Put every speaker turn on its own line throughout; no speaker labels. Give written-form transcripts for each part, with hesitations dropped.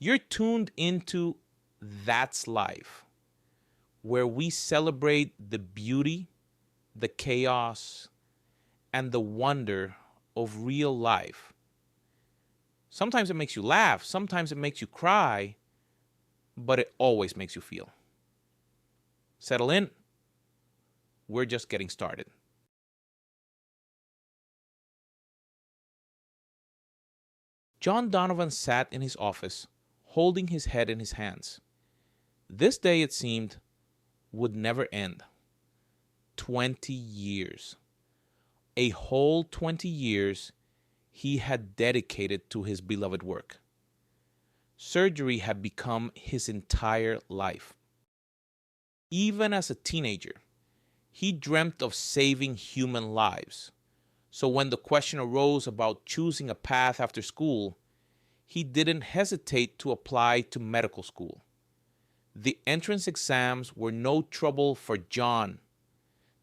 You're tuned into That's Life, where we celebrate the beauty, the chaos, and the wonder of real life. Sometimes it makes you laugh, sometimes it makes you cry, but it always makes you feel. Settle in, we're just getting started. John Donovan sat in his office, holding his head in his hands. This day, it seemed, would never end. 20 years. A whole 20 years he had dedicated to his beloved work. Surgery had become his entire life. Even as a teenager, he dreamt of saving human lives. So when the question arose about choosing a path after school, he didn't hesitate to apply to medical school. The entrance exams were no trouble for John.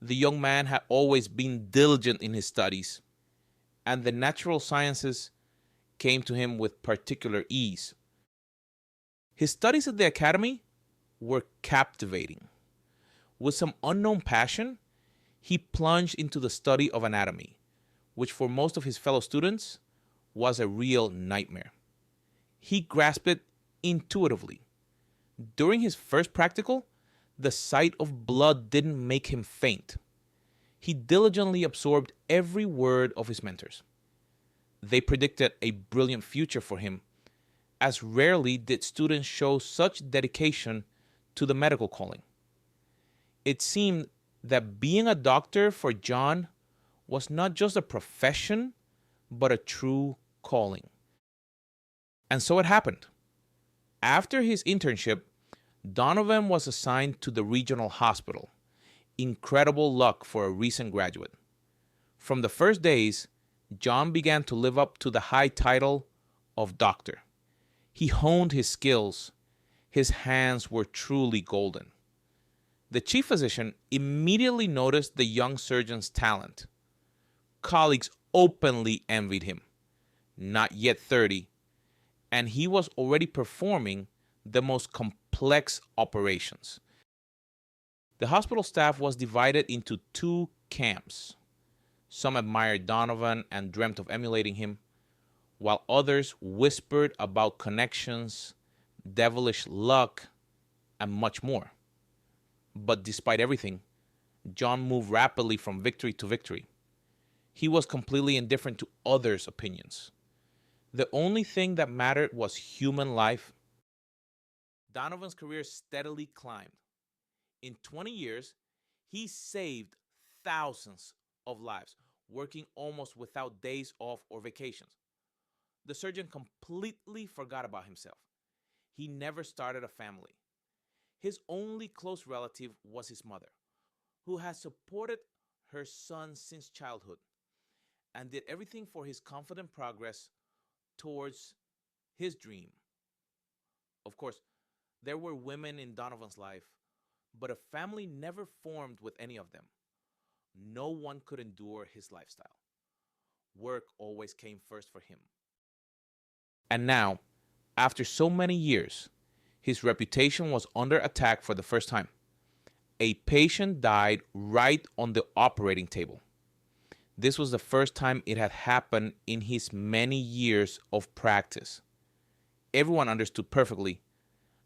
The young man had always been diligent in his studies, and the natural sciences came to him with particular ease. His studies at the academy were captivating. With some unknown passion, he plunged into the study of anatomy, which for most of his fellow students was a real nightmare. He grasped it intuitively. During his first practical, the sight of blood didn't make him faint. He diligently absorbed every word of his mentors. They predicted a brilliant future for him, as rarely did students show such dedication to the medical calling. It seemed that being a doctor for John was not just a profession, but a true calling. And so it happened. After his internship, Donovan was assigned to the regional hospital. Incredible luck for a recent graduate. From the first days, John began to live up to the high title of doctor. He honed his skills. His hands were truly golden. The chief physician immediately noticed the young surgeon's talent. Colleagues openly envied him. Not yet 30, and he was already performing the most complex operations. The hospital staff was divided into two camps. Some admired Donovan and dreamt of emulating him, while others whispered about connections, devilish luck, and much more. But despite everything, John moved rapidly from victory to victory. He was completely indifferent to others' opinions. The only thing that mattered was human life. Donovan's career steadily climbed. In 20 years, he saved thousands of lives, working almost without days off or vacations. The surgeon completely forgot about himself. He never started a family. His only close relative was his mother, who had supported her son since childhood and did everything for his confident progress towards his dream. Of course, there were women in Donovan's life, but a family never formed with any of them. No one could endure his lifestyle. Work always came first for him. And now, after so many years, his reputation was under attack for the first time. A patient died right on the operating table. This was the first time it had happened in his many years of practice. Everyone understood perfectly.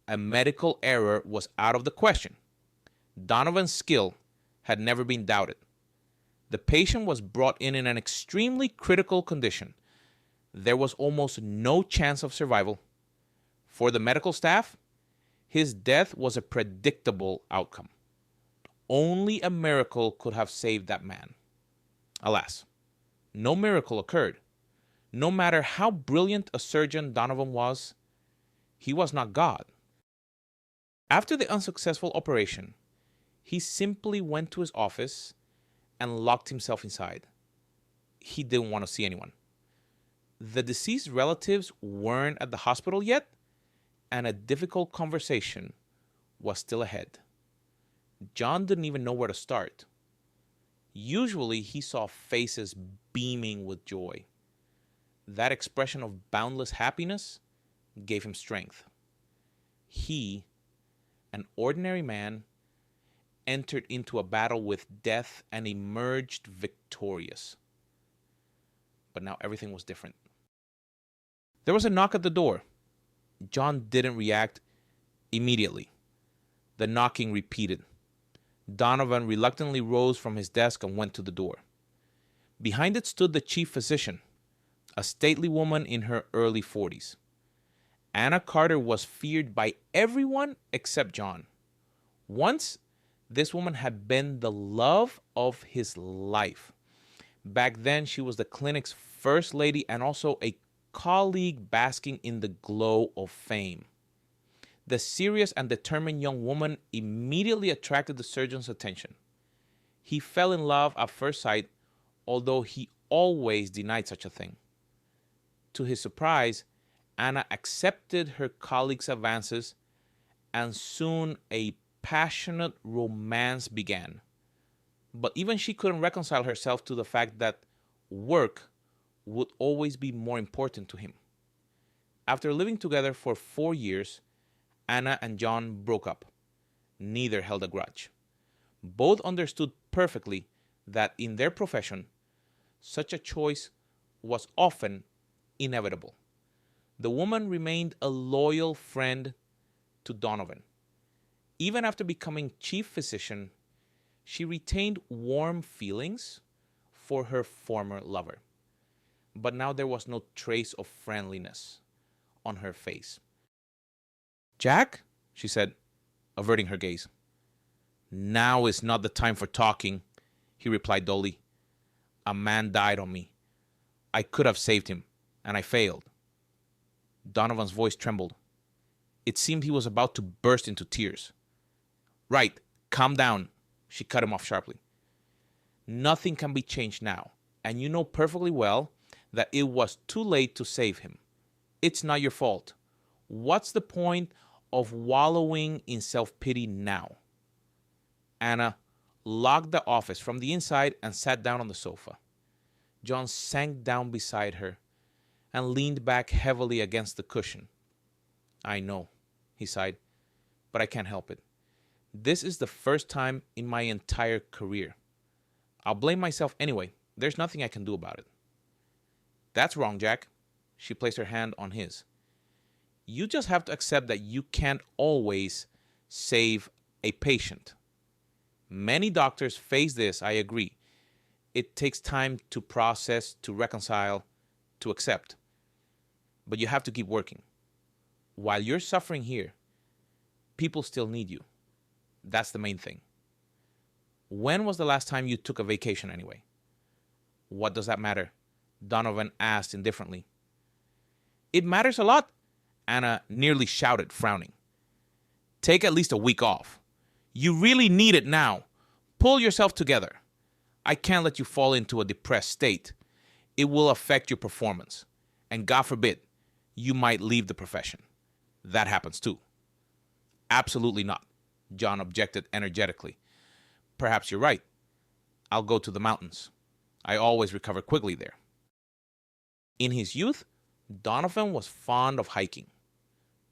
A medical error was out of the question. Donovan's skill had never been doubted. The patient was brought in an extremely critical condition. There was almost no chance of survival. For the medical staff, his death was a predictable outcome. Only a miracle could have saved that man. Alas, no miracle occurred. No matter how brilliant a surgeon Donovan was, he was not God. After the unsuccessful operation, he simply went to his office and locked himself inside. He didn't want to see anyone. The deceased relatives weren't at the hospital yet, and a difficult conversation was still ahead. John didn't even know where to start. Usually, he saw faces beaming with joy. That expression of boundless happiness gave him strength. He, an ordinary man, entered into a battle with death and emerged victorious. But now everything was different. There was a knock at the door. John didn't react immediately. The knocking repeated. Donovan reluctantly rose from his desk and went to the door. Behind it stood the chief physician, a stately woman in her early 40s. Anna Carter was feared by everyone except John. Once, this woman had been the love of his life. Back then, she was the clinic's first lady and also a colleague basking in the glow of fame. The serious and determined young woman immediately attracted the surgeon's attention. He fell in love at first sight, although he always denied such a thing. To his surprise, Anna accepted her colleague's advances, and soon a passionate romance began. But even she couldn't reconcile herself to the fact that work would always be more important to him. After living together for 4 years, Anna and John broke up. Neither held a grudge. Both understood perfectly that in their profession, such a choice was often inevitable. The woman remained a loyal friend to Donovan. Even after becoming chief physician, she retained warm feelings for her former lover. But now there was no trace of friendliness on her face. "Jack," she said, averting her gaze. "Now is not the time for talking," he replied dully. "A man died on me. I could have saved him, and I failed." Donovan's voice trembled. It seemed he was about to burst into tears. "Right, calm down," she cut him off sharply. "Nothing can be changed now, and you know perfectly well that it was too late to save him. It's not your fault. What's the point of wallowing in self-pity now?" Anna locked the office from the inside and sat down on the sofa. John sank down beside her and leaned back heavily against the cushion. "I know," he sighed, "but I can't help it. This is the first time in my entire career. I'll blame myself anyway. There's nothing I can do about it." "That's wrong, Jack." She placed her hand on his. "You just have to accept that you can't always save a patient. Many doctors face this, I agree. It takes time to process, to reconcile, to accept. But you have to keep working. While you're suffering here, people still need you. That's the main thing. When was the last time you took a vacation anyway?" "What does that matter?" Donovan asked indifferently. "It matters a lot," Anna nearly shouted, frowning. "Take at least a week off. You really need it now. Pull yourself together. I can't let you fall into a depressed state. It will affect your performance. And God forbid, you might leave the profession. That happens too." "Absolutely not," John objected energetically. "Perhaps you're right. I'll go to the mountains. I always recover quickly there." In his youth, Donovan was fond of hiking.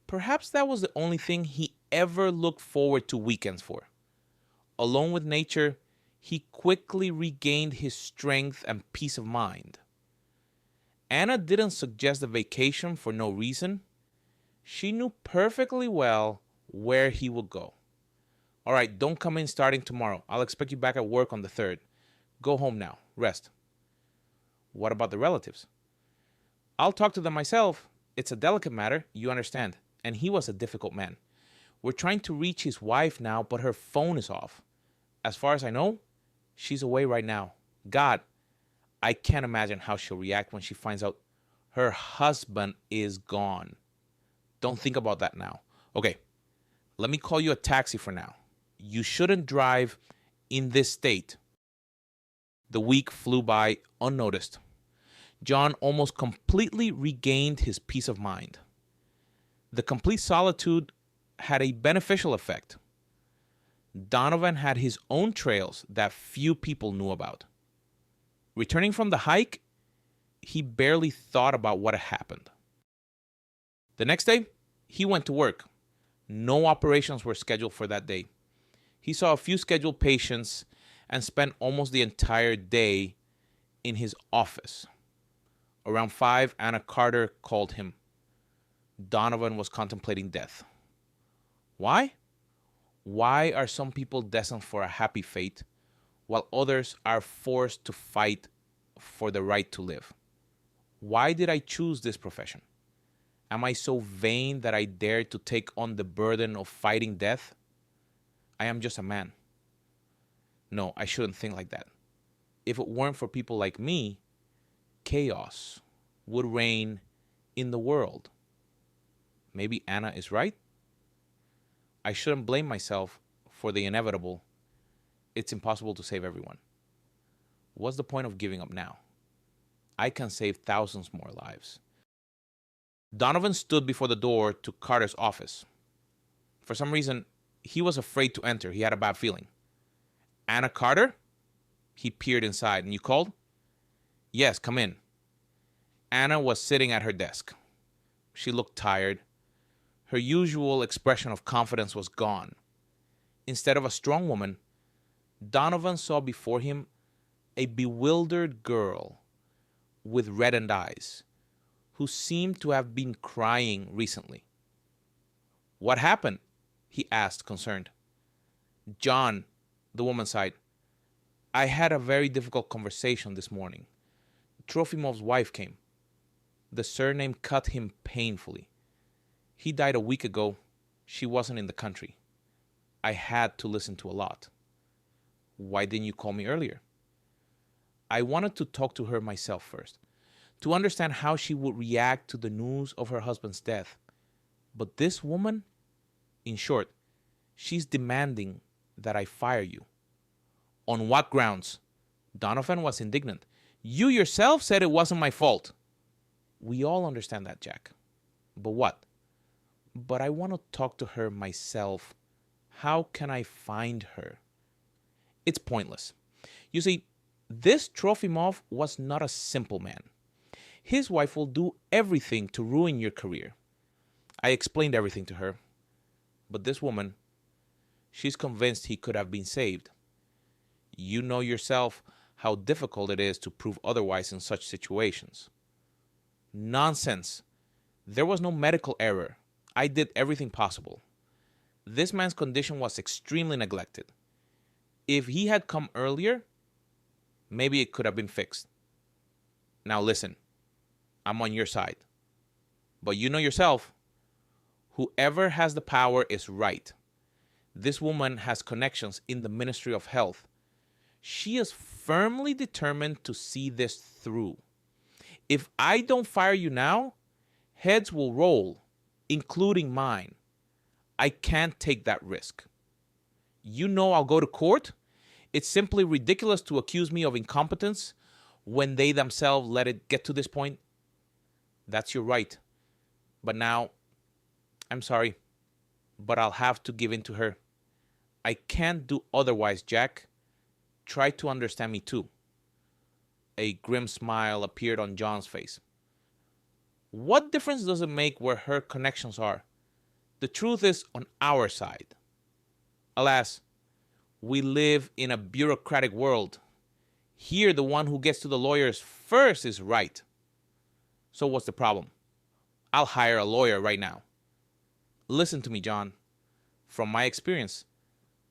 Perhaps that was the only thing he ever looked forward to weekends for. Alone with nature, he quickly regained his strength and peace of mind. Anna didn't suggest a vacation for no reason. She knew perfectly well where he would go. "All right, don't come in starting tomorrow. I'll expect you back at work on the 3rd. Go home now. Rest." "What about the relatives?" "I'll talk to them myself. It's a delicate matter, you understand. And he was a difficult man. We're trying to reach his wife now, but her phone is off. As far as I know, she's away right now. God, I can't imagine how she'll react when she finds out her husband is gone. Don't think about that now. Okay, let me call you a taxi for now. You shouldn't drive in this state." The week flew by unnoticed. John almost completely regained his peace of mind. The complete solitude had a beneficial effect. Donovan had his own trails that few people knew about. Returning from the hike, he barely thought about what had happened. The next day, he went to work. No operations were scheduled for that day. He saw a few scheduled patients and spent almost the entire day in his office. Around 5, Anna Carter called him. Donovan was contemplating death. Why? Why are some people destined for a happy fate, while others are forced to fight for the right to live? Why did I choose this profession? Am I so vain that I dare to take on the burden of fighting death? I am just a man. No, I shouldn't think like that. If it weren't for people like me, chaos would reign in the world. Maybe Anna is right? I shouldn't blame myself for the inevitable. It's impossible to save everyone. What's the point of giving up now? I can save thousands more lives. Donovan stood before the door to Carter's office. For some reason, he was afraid to enter. He had a bad feeling. Anna Carter? He peered inside. And you called? Yes, come in. Anna was sitting at her desk. She looked tired. Her usual expression of confidence was gone. Instead of a strong woman, Donovan saw before him a bewildered girl with reddened eyes who seemed to have been crying recently. What happened? He asked, concerned. John, the woman sighed. I had a very difficult conversation this morning. Trofimov's wife came. The surname cut him painfully. He died a week ago. She wasn't in the country. I had to listen to a lot. Why didn't you call me earlier? I wanted to talk to her myself first, to understand how she would react to the news of her husband's death. But this woman, in short, she's demanding that I fire you. On what grounds? Donovan was indignant. You yourself said it wasn't my fault. We all understand that, Jack. But what? But I want to talk to her myself. How can I find her? It's pointless. You see, this Trofimov was not a simple man. His wife will do everything to ruin your career. I explained everything to her. But this woman, she's convinced he could have been saved. You know yourself how difficult it is to prove otherwise in such situations. Nonsense. There was no medical error. I did everything possible. This man's condition was extremely neglected. If he had come earlier, maybe it could have been fixed. Now listen, I'm on your side. But you know yourself, whoever has the power is right. This woman has connections in the Ministry of Health. She is firmly determined to see this through. If I don't fire you now, heads will roll, including mine. I can't take that risk. You know I'll go to court. It's simply ridiculous to accuse me of incompetence when they themselves let it get to this point. That's your right. But now, I'm sorry, but I'll have to give in to her. I can't do otherwise, Jack. Try to understand me too. A grim smile appeared on John's face. What difference does it make where her connections are? The truth is on our side. Alas, we live in a bureaucratic world. Here, the one who gets to the lawyers first is right. So what's the problem? I'll hire a lawyer right now. Listen to me, John. From my experience,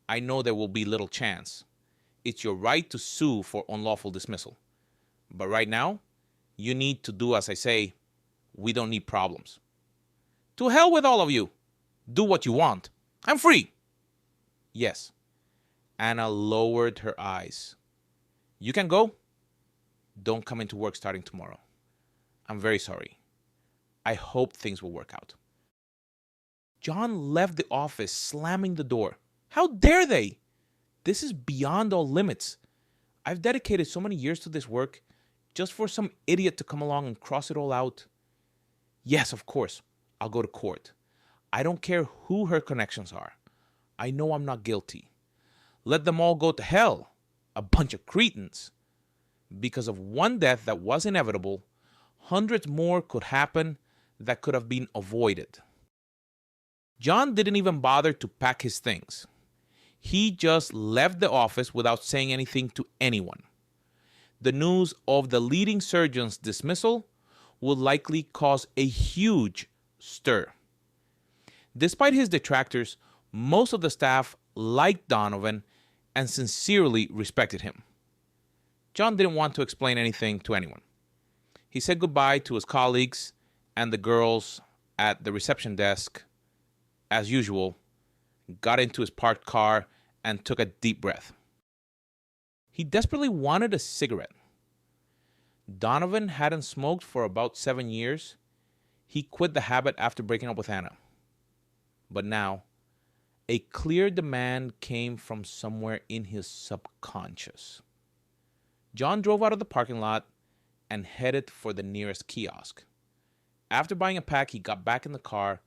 I know there will be little chance. It's your right to sue for unlawful dismissal. But right now, you need to do as I say. We don't need problems. To hell with all of you. Do what you want. I'm free. Yes. Anna lowered her eyes. You can go. Don't come into work starting tomorrow. I'm very sorry. I hope things will work out. John left the office, slamming the door. How dare they? This is beyond all limits. I've dedicated so many years to this work just for some idiot to come along and cross it all out. Yes, of course, I'll go to court. I don't care who her connections are. I know I'm not guilty. Let them all go to hell. A bunch of cretins. Because of one death that was inevitable, hundreds more could happen that could have been avoided. John didn't even bother to pack his things. He just left the office without saying anything to anyone. The news of the leading surgeon's dismissal would likely cause a huge stir. Despite his detractors, most of the staff liked Donovan and sincerely respected him. John didn't want to explain anything to anyone. He said goodbye to his colleagues and the girls at the reception desk, as usual, got into his parked car, and took a deep breath. He desperately wanted a cigarette. Donovan hadn't smoked for about 7 years. He quit the habit after breaking up with Anna. But now, a clear demand came from somewhere in his subconscious. John drove out of the parking lot and headed for the nearest kiosk. After buying a pack, he got back in the car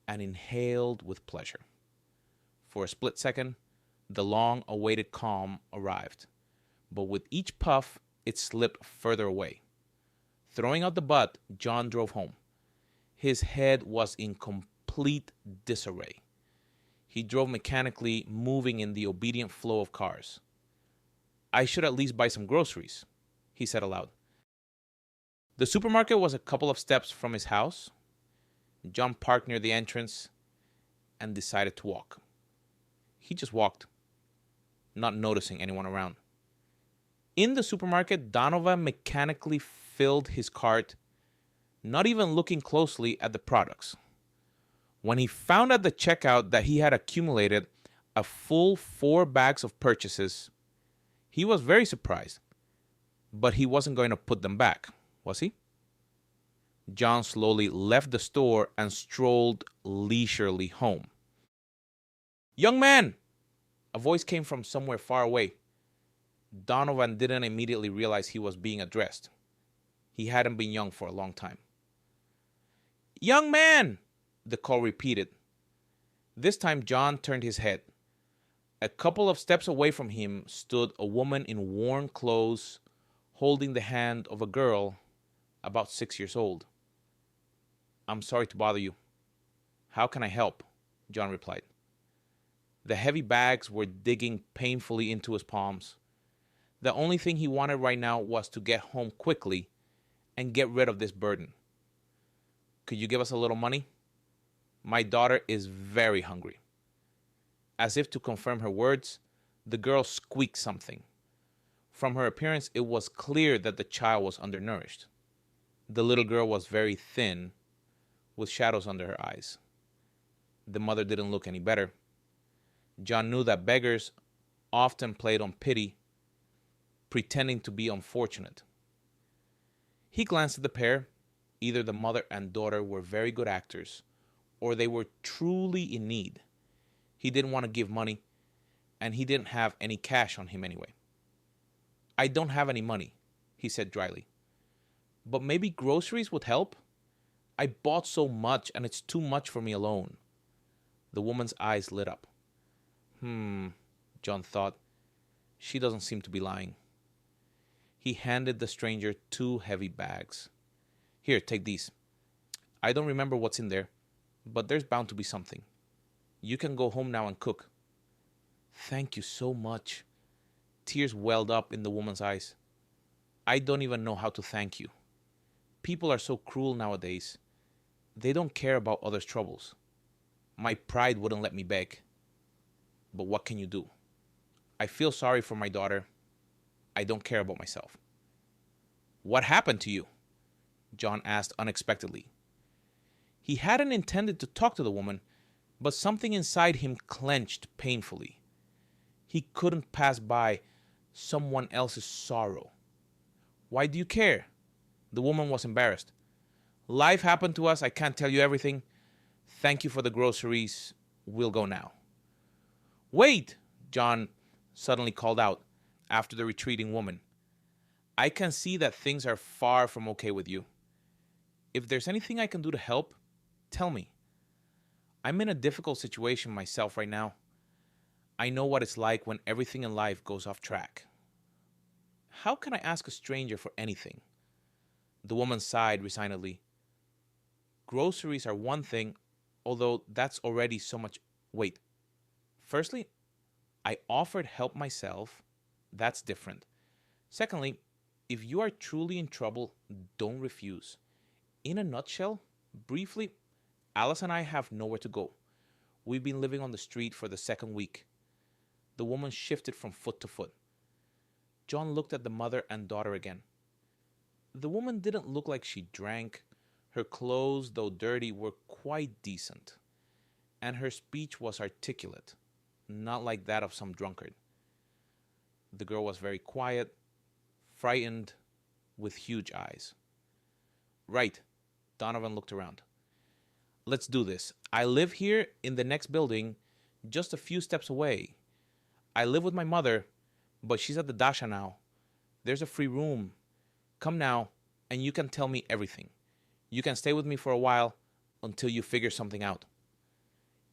and inhaled with pleasure. For a split second, the long-awaited calm arrived, but with each puff, it slipped further away. Throwing out the butt, John drove home. His head was in complete disarray. He drove mechanically, moving in the obedient flow of cars. "I should at least buy some groceries," he said aloud. The supermarket was a couple of steps from his house. John parked near the entrance and decided to walk. He just walked, not noticing anyone around. In the supermarket, Donovan mechanically filled his cart, not even looking closely at the products. When he found at the checkout that he had accumulated a full 4 bags of purchases, he was very surprised, but he wasn't going to put them back, was he? John slowly left the store and strolled leisurely home. "Young man!" A voice came from somewhere far away. Donovan didn't immediately realize he was being addressed. He hadn't been young for a long time. "Young man!" the call repeated. This time John turned his head. A couple of steps away from him stood a woman in worn clothes, holding the hand of a girl about 6 years old. "I'm sorry to bother you. How can I help?" John replied. The heavy bags were digging painfully into his palms. The only thing he wanted right now was to get home quickly and get rid of this burden. "Could you give us a little money? My daughter is very hungry." As if to confirm her words, the girl squeaked something. From her appearance, it was clear that the child was undernourished. The little girl was very thin, with shadows under her eyes. The mother didn't look any better. John knew that beggars often played on pity, pretending to be unfortunate. He glanced at the pair. Either the mother and daughter were very good actors, or they were truly in need. He didn't want to give money, and he didn't have any cash on him anyway. "I don't have any money," he said dryly. "But maybe groceries would help? I bought so much, and it's too much for me alone." The woman's eyes lit up. John thought. She doesn't seem to be lying. He handed the stranger 2 heavy bags. "Here, take these. I don't remember what's in there, but there's bound to be something. You can go home now and cook." "Thank you so much." Tears welled up in the woman's eyes. "I don't even know how to thank you. People are so cruel nowadays. They don't care about others' troubles. My pride wouldn't let me beg. But what can you do? I feel sorry for my daughter. I don't care about myself." "What happened to you?" John asked unexpectedly. He hadn't intended to talk to the woman, but something inside him clenched painfully. He couldn't pass by someone else's sorrow. "Why do you care?" The woman was embarrassed. "Life happened to us. I can't tell you everything. Thank you for the groceries. We'll go now." "Wait!" John suddenly called out after the retreating woman. "I can see that things are far from okay with you. If there's anything I can do to help, tell me. I'm in a difficult situation myself right now. I know what it's like when everything in life goes off track. How can I ask a stranger for anything?" The woman sighed resignedly. Groceries are one thing, although that's already so much. Wait, firstly, I offered help myself. That's different. Secondly, if you are truly in trouble, don't refuse. In a nutshell, briefly, Alice and I have nowhere to go. We've been living on the street for the second week. The woman shifted from foot to foot. John looked at the mother and daughter again. The woman didn't look like she drank. Her clothes, though dirty, were quite decent. And her speech was articulate, not like that of some drunkard. The girl was very quiet, frightened, with huge eyes. Right, Donovan looked around. Let's do this. I live here in the next building, just a few steps away. I live with my mother, but she's at the Dasha now. There's a free room. Come now, and you can tell me everything. You can stay with me for a while until you figure something out.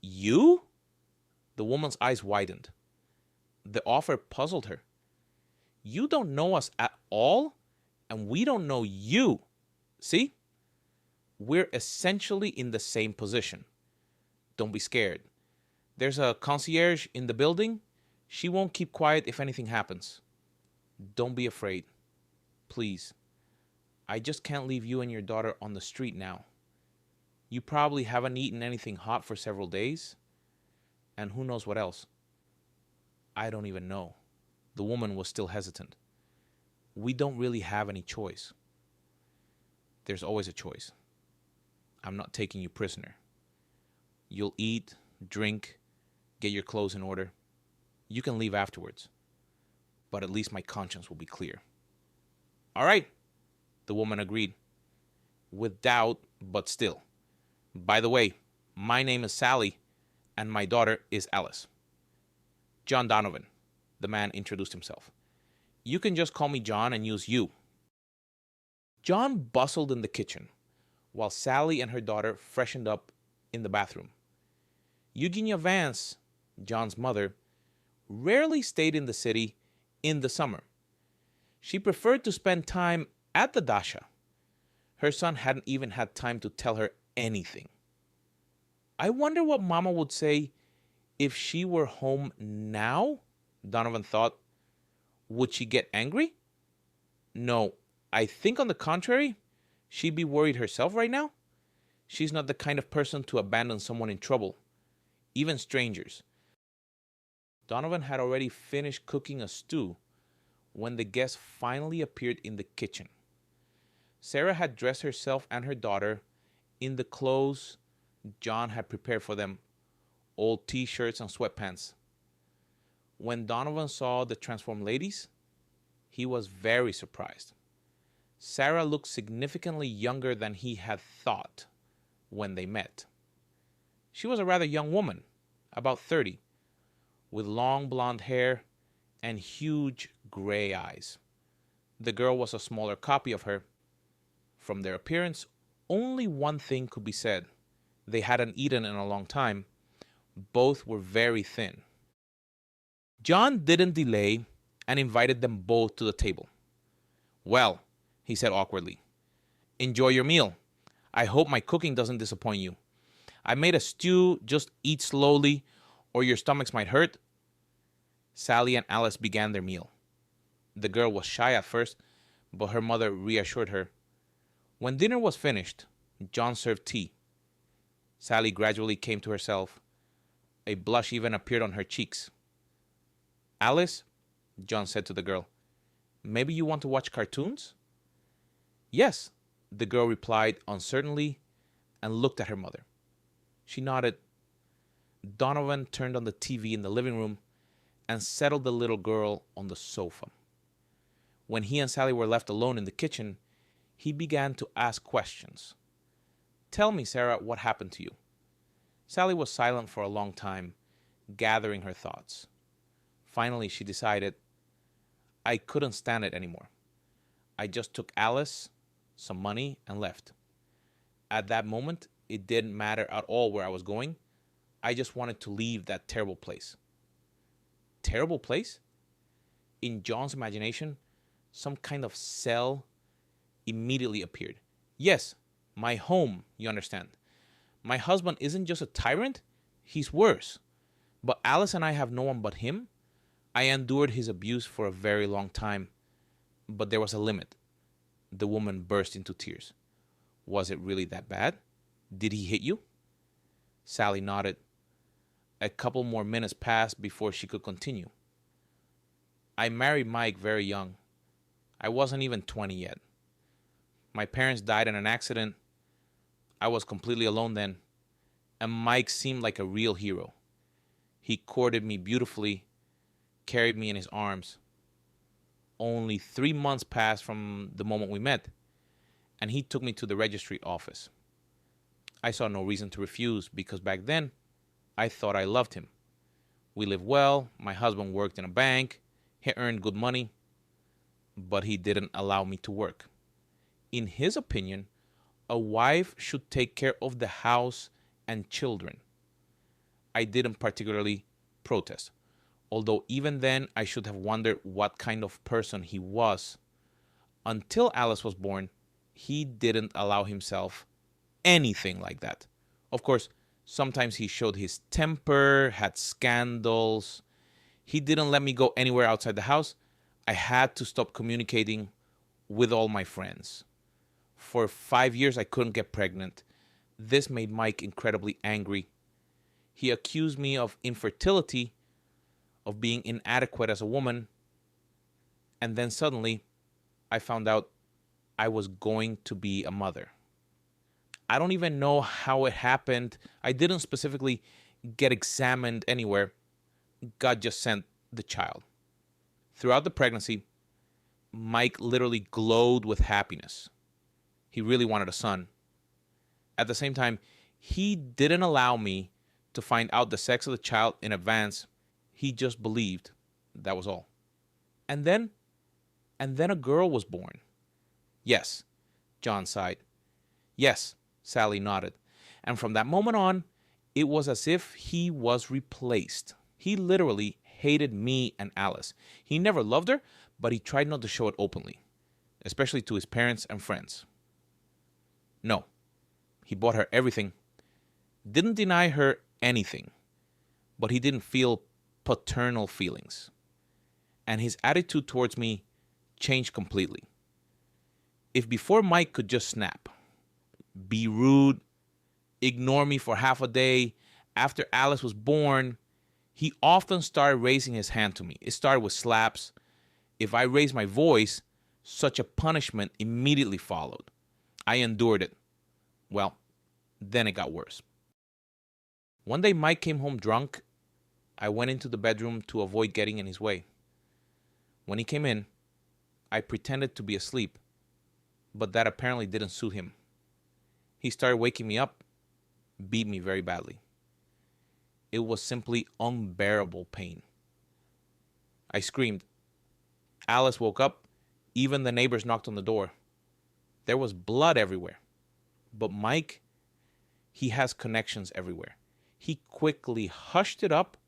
You? The woman's eyes widened. The offer puzzled her. You don't know us at all, and we don't know you. See? We're essentially in the same position. Don't be scared. There's a concierge in the building. She won't keep quiet if anything happens. Don't be afraid. Please. I just can't leave you and your daughter on the street now. You probably haven't eaten anything hot for several days. And who knows what else? I don't even know. The woman was still hesitant. We don't really have any choice. There's always a choice. I'm not taking you prisoner. You'll eat, drink, get your clothes in order. You can leave afterwards. But at least my conscience will be clear. All right, the woman agreed. With doubt, but still. By the way, my name is Sally, and my daughter is Alice. John Donovan, the man introduced himself. You can just call me John and use you. John bustled in the kitchen, while Sally and her daughter freshened up in the bathroom. Eugenia Vance, John's mother, rarely stayed in the city in the summer. She preferred to spend time at the Dasha. Her son hadn't even had time to tell her anything. I wonder what Mama would say if she were home now, Donovan thought. Would she get angry? No, I think on the contrary, she'd be worried herself right now. She's not the kind of person to abandon someone in trouble, even strangers. Donovan had already finished cooking a stew when the guests finally appeared in the kitchen. Sarah had dressed herself and her daughter in the clothes John had prepared for them, old t-shirts and sweatpants. When Donovan saw the transformed ladies, he was very surprised. Sarah looked significantly younger than he had thought when they met. She was a rather young woman, about 30, with long blonde hair and huge gray eyes. The girl was a smaller copy of her. From their appearance, only one thing could be said. They hadn't eaten in a long time. Both were very thin. John didn't delay and invited them both to the table. Well, he said awkwardly, enjoy your meal. I hope my cooking doesn't disappoint you. I made a stew. Just eat slowly or your stomachs might hurt. Sally and Alice began their meal. The girl was shy at first, but her mother reassured her. When dinner was finished, John served tea. Sally gradually came to herself. A blush even appeared on her cheeks. Alice, John said to the girl, maybe you want to watch cartoons? Yes, the girl replied uncertainly and looked at her mother. She nodded. Donovan turned on the TV in the living room and settled the little girl on the sofa. When he and Sally were left alone in the kitchen, he began to ask questions. Tell me, Sarah, what happened to you? Sally was silent for a long time, gathering her thoughts. Finally, she decided, I couldn't stand it anymore. I just took Alice, some money, and left. At that moment, it didn't matter at all where I was going. I just wanted to leave that terrible place. Terrible place? In John's imagination, some kind of cell immediately appeared. Yes, My home, you understand. My husband isn't just a tyrant, he's worse. But Alice and I have no one but him. I endured his abuse for a very long time, but there was a limit. The woman burst into tears. Was it really that bad? Did he hit you? Sally nodded. A couple more minutes passed before she could continue. I married Mike very young. I wasn't even 20 yet. My parents died in an accident. I was completely alone then, and Mike seemed like a real hero. He courted me beautifully, carried me in his arms. Only 3 months passed from the moment we met, and he took me to the registry office. I saw no reason to refuse because back then, I thought I loved him. We lived well. My husband worked in a bank. He earned good money, but he didn't allow me to work. In his opinion, a wife should take care of the house and children. I didn't particularly protest, although even then I should have wondered what kind of person he was. Until Alice was born, he didn't allow himself anything like that. Of course, sometimes he showed his temper, had scandals. He didn't let me go anywhere outside the house. I had to stop communicating with all my friends. For 5 years, I couldn't get pregnant. This made Mike incredibly angry. He accused me of infertility, of being inadequate as a woman. And then suddenly, I found out I was going to be a mother. I don't even know how it happened. I didn't specifically get examined anywhere. God just sent the child. Throughout the pregnancy, Mike literally glowed with happiness. He really wanted a son. At the same time, he didn't allow me to find out the sex of the child in advance. He just believed. That was all. And then a girl was born. Yes, John sighed. Yes, Sally nodded. And from that moment on, it was as if he was replaced. He literally hated me and Alice. He never loved her, but he tried not to show it openly, especially to his parents and friends. No, he bought her everything, didn't deny her anything, but he didn't feel paternal feelings. And his attitude towards me changed completely. If before Mike could just snap, be rude, ignore me for half a day, after Alice was born, he often started raising his hand to me. It started with slaps. If I raised my voice, such a punishment immediately followed. I endured it. Well, then it got worse. One day Mike came home drunk. I went into the bedroom to avoid getting in his way. When he came in, I pretended to be asleep, but that apparently didn't suit him. He started waking me up, beat me very badly. It was simply unbearable pain. I screamed. Alice woke up. Even the neighbors knocked on the door. There was blood everywhere. But Mike, he has connections everywhere. He quickly hushed it up,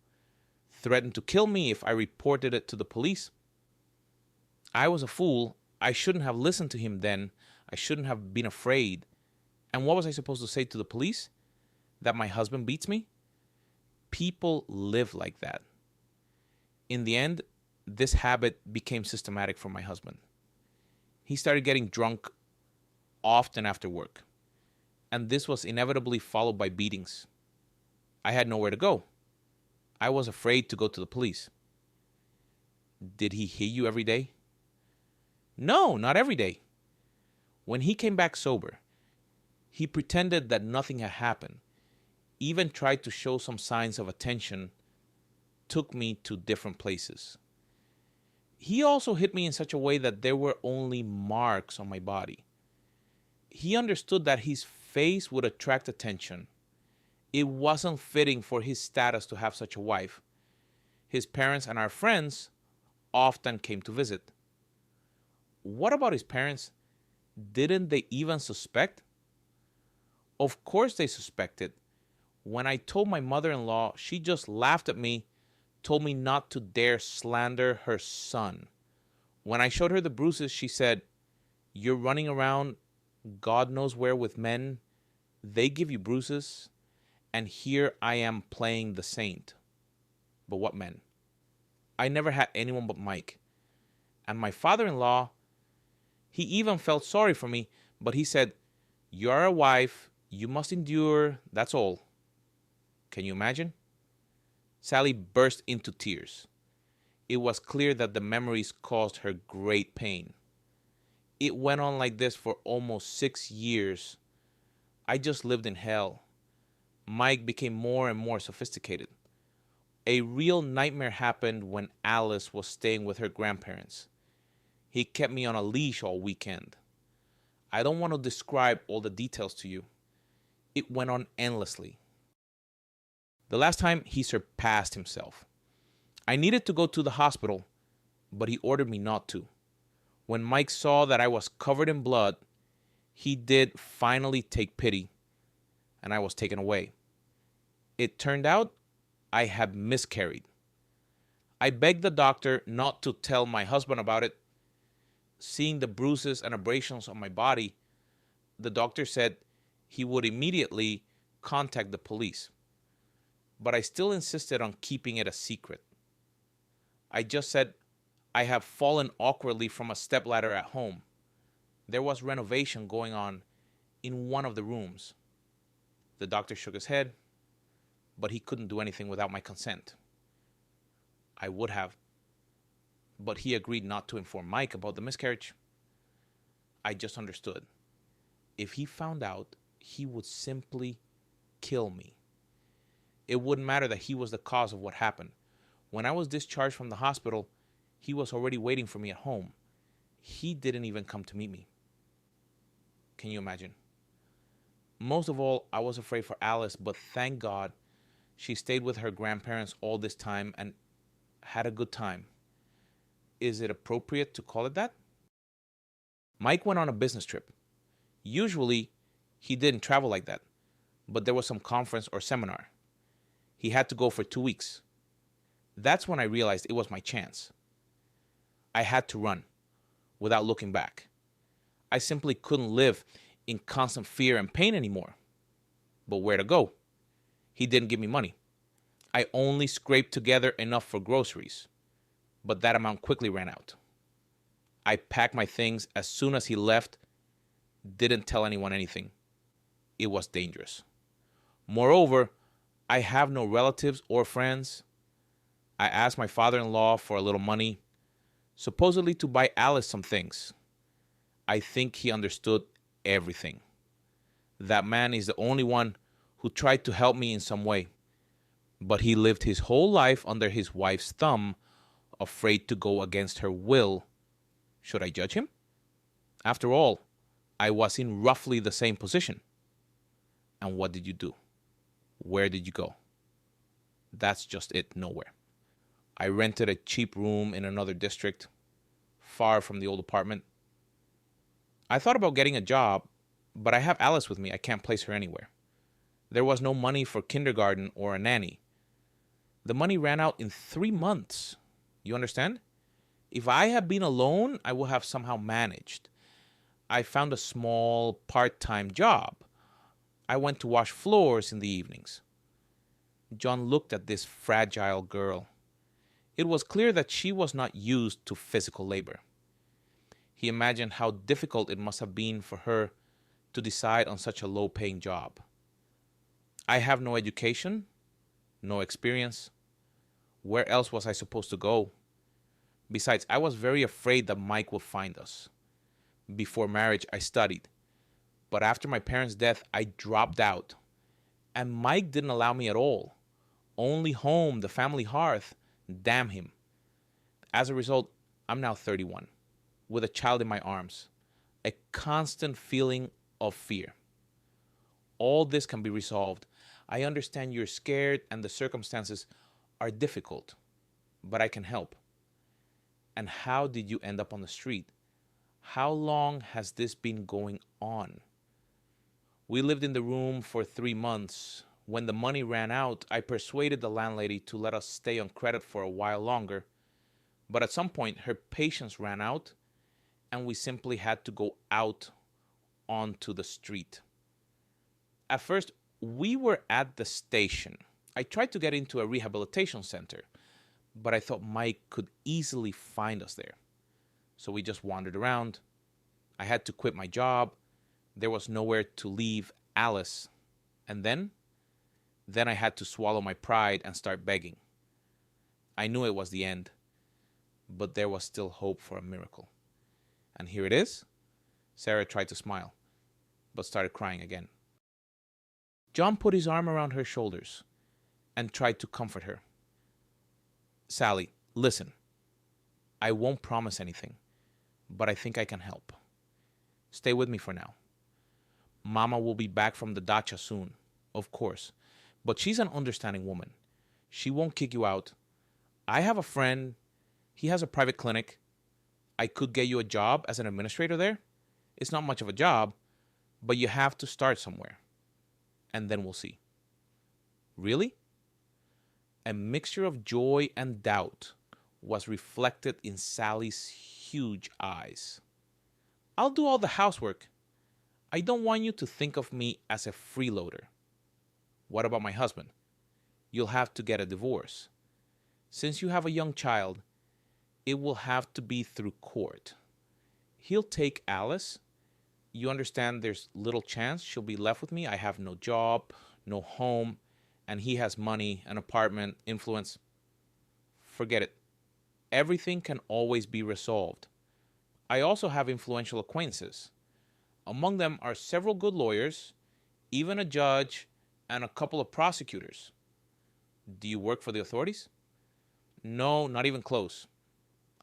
threatened to kill me if I reported it to the police. I was a fool. I shouldn't have listened to him then. I shouldn't have been afraid. And what was I supposed to say to the police? That my husband beats me? People live like that. In the end, this habit became systematic for my husband. He started getting drunk often after work, and this was inevitably followed by beatings. I had nowhere to go. I was afraid to go to the police. Did he hit you every day? No, not every day. When he came back sober, he pretended that nothing had happened, even tried to show some signs of attention, took me to different places. He also hit me in such a way that there were only marks on my body. He understood that his face would attract attention. It wasn't fitting for his status to have such a wife. His parents and our friends often came to visit. What about his parents? Didn't they even suspect? Of course they suspected. When I told my mother-in-law, she just laughed at me, told me not to dare slander her son. When I showed her the bruises, she said, "You're running around God knows where with men, they give you bruises, and here I am playing the saint. But what men? I never had anyone but Mike. And my father-in-law, he even felt sorry for me, but he said, "You're a wife, you must endure, that's all." Can you imagine? Sally burst into tears. It was clear that the memories caused her great pain. It went on like this for almost 6 years. I just lived in hell. Mike became more and more sophisticated. A real nightmare happened when Alice was staying with her grandparents. He kept me on a leash all weekend. I don't want to describe all the details to you. It went on endlessly. The last time, he surpassed himself. I needed to go to the hospital, but he ordered me not to. When Mike saw that I was covered in blood, he did finally take pity, and I was taken away. It turned out I had miscarried. I begged the doctor not to tell my husband about it. Seeing the bruises and abrasions on my body, the doctor said he would immediately contact the police. But I still insisted on keeping it a secret. I just said I have fallen awkwardly from a stepladder at home. There was renovation going on in one of the rooms. The doctor shook his head, but he couldn't do anything without my consent. I would have, but he agreed not to inform Mike about the miscarriage. I just understood. If he found out, he would simply kill me. It wouldn't matter that he was the cause of what happened. When I was discharged from the hospital, he was already waiting for me at home. He didn't even come to meet me. Can you imagine? Most of all, I was afraid for Alice, but thank God she stayed with her grandparents all this time and had a good time. Is it appropriate to call it that? Mike went on a business trip. Usually, he didn't travel like that, but there was some conference or seminar. He had to go for 2 weeks. That's when I realized it was my chance. I had to run without looking back. I simply couldn't live in constant fear and pain anymore. But where to go? He didn't give me money. I only scraped together enough for groceries, but that amount quickly ran out. I packed my things as soon as he left, didn't tell anyone anything. It was dangerous. Moreover, I have no relatives or friends. I asked my father-in-law for a little money, supposedly to buy Alice some things. I think he understood everything. That man is the only one who tried to help me in some way. But he lived his whole life under his wife's thumb, afraid to go against her will. Should I judge him? After all, I was in roughly the same position. And what did you do? Where did you go? That's just it, nowhere. I rented a cheap room in another district, far from the old apartment. I thought about getting a job, but I have Alice with me. I can't place her anywhere. There was no money for kindergarten or a nanny. The money ran out in 3 months. You understand? If I had been alone, I would have somehow managed. I found a small part-time job. I went to wash floors in the evenings. John looked at this fragile girl. It was clear that she was not used to physical labor. He imagined how difficult it must have been for her to decide on such a low-paying job. I have no education, no experience. Where else was I supposed to go? Besides, I was very afraid that Mike would find us. Before marriage, I studied. But after my parents' death, I dropped out. And Mike didn't allow me at all. Only home, the family hearth. Damn him. As a result, I'm now 31, with a child in my arms. A constant feeling of fear. All this can be resolved. I understand you're scared and the circumstances are difficult, but I can help. And how did you end up on the street? How long has this been going on? We lived in the room for 3 months. When the money ran out, I persuaded the landlady to let us stay on credit for a while longer. But at some point, her patience ran out, and we simply had to go out onto the street. At first, we were at the station. I tried to get into a rehabilitation center, but I thought Mike could easily find us there. So we just wandered around. I had to quit my job. There was nowhere to leave Alice. And then I had to swallow my pride and start begging. I knew it was the end, but there was still hope for a miracle. And here it is. Sarah tried to smile, but started crying again. John put his arm around her shoulders and tried to comfort her. Sally, listen. I won't promise anything, but I think I can help. Stay with me for now. Mama will be back from the dacha soon, of course, but she's an understanding woman. She won't kick you out. I have a friend. He has a private clinic. I could get you a job as an administrator there. It's not much of a job, but you have to start somewhere. And then we'll see. Really? A mixture of joy and doubt was reflected in Sally's huge eyes. I'll do all the housework. I don't want you to think of me as a freeloader. What about my husband? You'll have to get a divorce. Since you have a young child, it will have to be through court. He'll take Alice. You understand there's little chance she'll be left with me. I have no job, no home, and he has money, an apartment, influence. Forget it. Everything can always be resolved. I also have influential acquaintances. Among them are several good lawyers, even a judge, and a couple of prosecutors. Do you work for the authorities? No, not even close.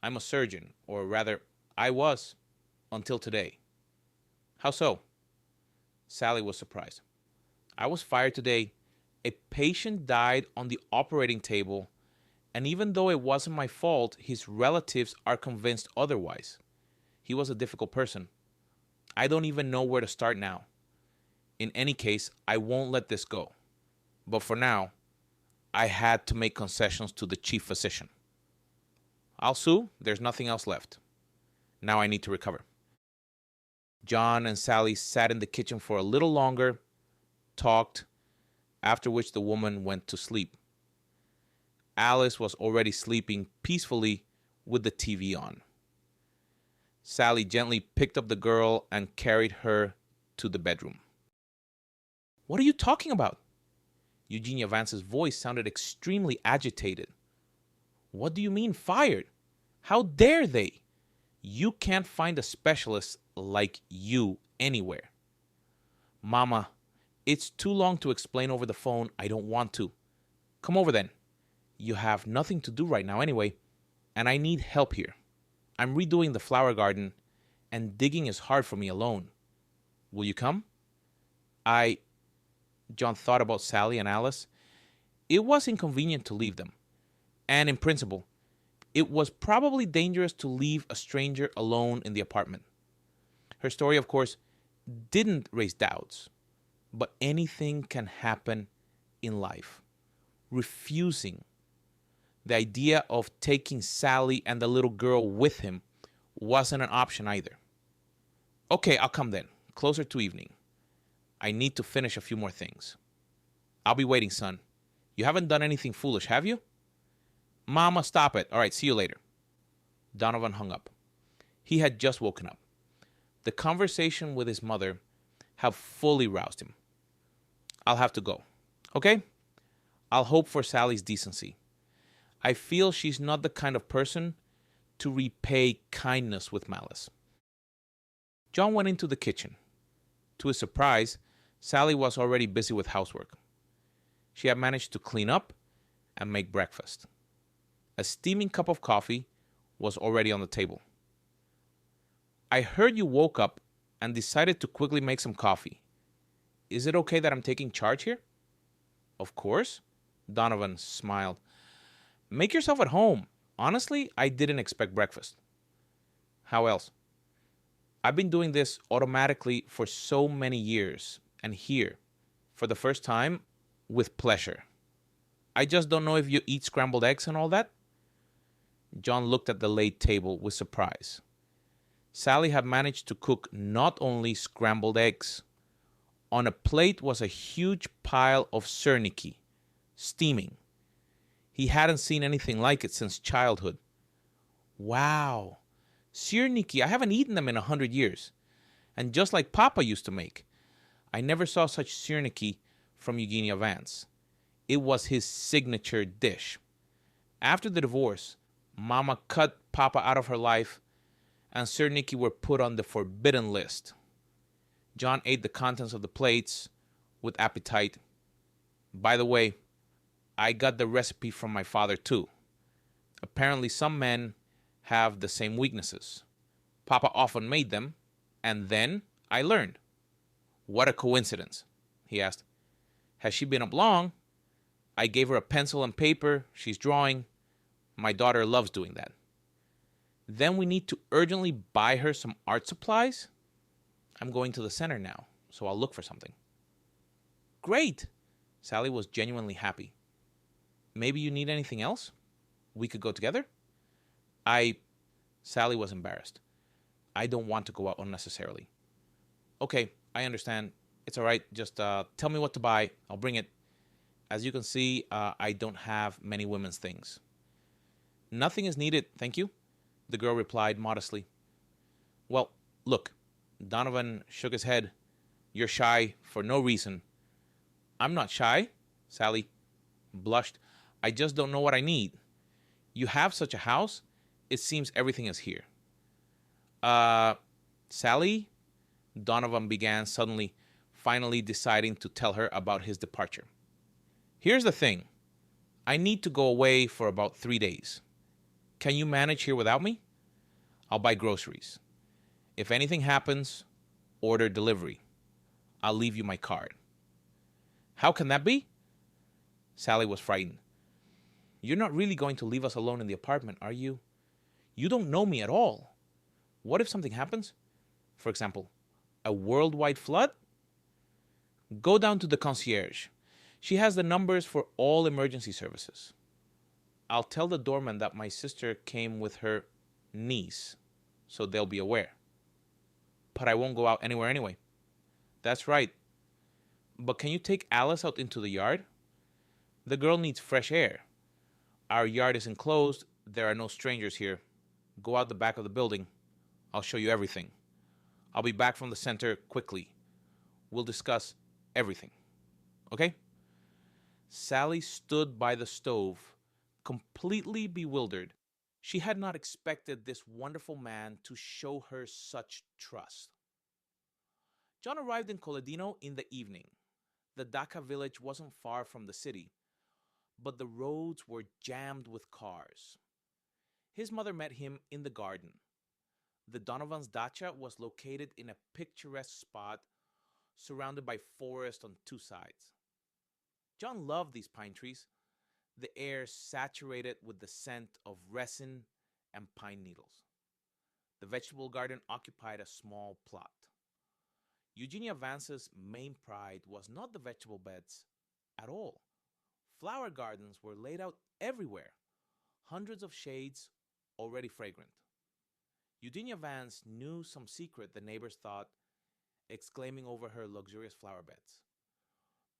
I'm a surgeon, or rather, I was, until today. How so? Sally was surprised. I was fired today. A patient died on the operating table, and even though it wasn't my fault, his relatives are convinced otherwise. He was a difficult person. I don't even know where to start now. In any case, I won't let this go. But for now, I had to make concessions to the chief physician. I'll sue. There's nothing else left. Now I need to recover. John and Sally sat in the kitchen for a little longer, talked, after which the woman went to sleep. Alice was already sleeping peacefully with the TV on. Sally gently picked up the girl and carried her to the bedroom. What are you talking about? Eugenia Vance's voice sounded extremely agitated. What do you mean fired? How dare they? You can't find a specialist like you anywhere. Mama, it's too long to explain over the phone. I don't want to. Come over then. You have nothing to do right now anyway, and I need help here. I'm redoing the flower garden, and digging is hard for me alone. Will you come? John thought about Sally and Alice. It was inconvenient to leave them. And in principle, it was probably dangerous to leave a stranger alone in the apartment. Her story, of course, didn't raise doubts. But anything can happen in life. Refusing. The idea of taking Sally and the little girl with him wasn't an option either. Okay, I'll come then, closer to evening. I need to finish a few more things. I'll be waiting, son. You haven't done anything foolish, have you? Mama, stop it. All right, see you later. Donovan hung up. He had just woken up. The conversation with his mother had fully roused him. I'll have to go. Okay? I'll hope for Sally's decency. I feel she's not the kind of person to repay kindness with malice. John went into the kitchen. To his surprise, Sally was already busy with housework. She had managed to clean up and make breakfast. A steaming cup of coffee was already on the table. I heard you woke up and decided to quickly make some coffee. Is it okay that I'm taking charge here? Of course, Donovan smiled. Make yourself at home. Honestly, I didn't expect breakfast. How else? I've been doing this automatically for so many years, and here, for the first time, with pleasure. I just don't know if you eat scrambled eggs and all that. John looked at the laid table with surprise. Sally had managed to cook not only scrambled eggs. On a plate was a huge pile of serniki, steaming. He hadn't seen anything like it since childhood. Wow, serniki, I haven't eaten them in 100 years. And just like Papa used to make. I never saw such serniki from Eugenia Vance. It was his signature dish. After the divorce, Mama cut Papa out of her life, and serniki were put on the forbidden list. John ate the contents of the plates with appetite. By the way, I got the recipe from my father too. Apparently, some men have the same weaknesses. Papa often made them, and then I learned. What a coincidence, he asked. Has she been up long? I gave her a pencil and paper. She's drawing. My daughter loves doing that. Then we need to urgently buy her some art supplies. I'm going to the center now, so I'll look for something. Great! Sally was genuinely happy. Maybe you need anything else? We could go together? Sally was embarrassed. I don't want to go out unnecessarily. Okay, I understand. It's all right. Just tell me what to buy. I'll bring it. As you can see, I don't have many women's things. Nothing is needed, thank you, the girl replied modestly. Well, look, Donovan shook his head. You're shy for no reason. I'm not shy, Sally blushed. I just don't know what I need. You have such a house, it seems everything is here. Sally? Donovan began suddenly, finally deciding to tell her about his departure. Here's the thing. I need to go away for about 3 days. Can you manage here without me? I'll buy groceries. If anything happens, order delivery. I'll leave you my card. How can that be? Sally was frightened. You're not really going to leave us alone in the apartment, are you? You don't know me at all. What if something happens? For example, a worldwide flood? Go down to the concierge. She has the numbers for all emergency services. I'll tell the doorman that my sister came with her niece, so they'll be aware. But I won't go out anywhere anyway. That's right. But can you take Alice out into the yard? The girl needs fresh air. Our yard is enclosed. There are no strangers here. Go out the back of the building. I'll show you everything. I'll be back from the center quickly. We'll discuss everything. Okay? Sally stood by the stove, completely bewildered. She had not expected this wonderful man to show her such trust. John arrived in Coledino in the evening. The Daca village wasn't far from the city, but the roads were jammed with cars. His mother met him in the garden. The Donovan's dacha was located in a picturesque spot surrounded by forest on two sides. John loved these pine trees, the air saturated with the scent of resin and pine needles. The vegetable garden occupied a small plot. Eugenia Vance's main pride was not the vegetable beds at all. Flower gardens were laid out everywhere, hundreds of shades already fragrant. Eugenia Vance knew some secret the neighbors thought, exclaiming over her luxurious flower beds.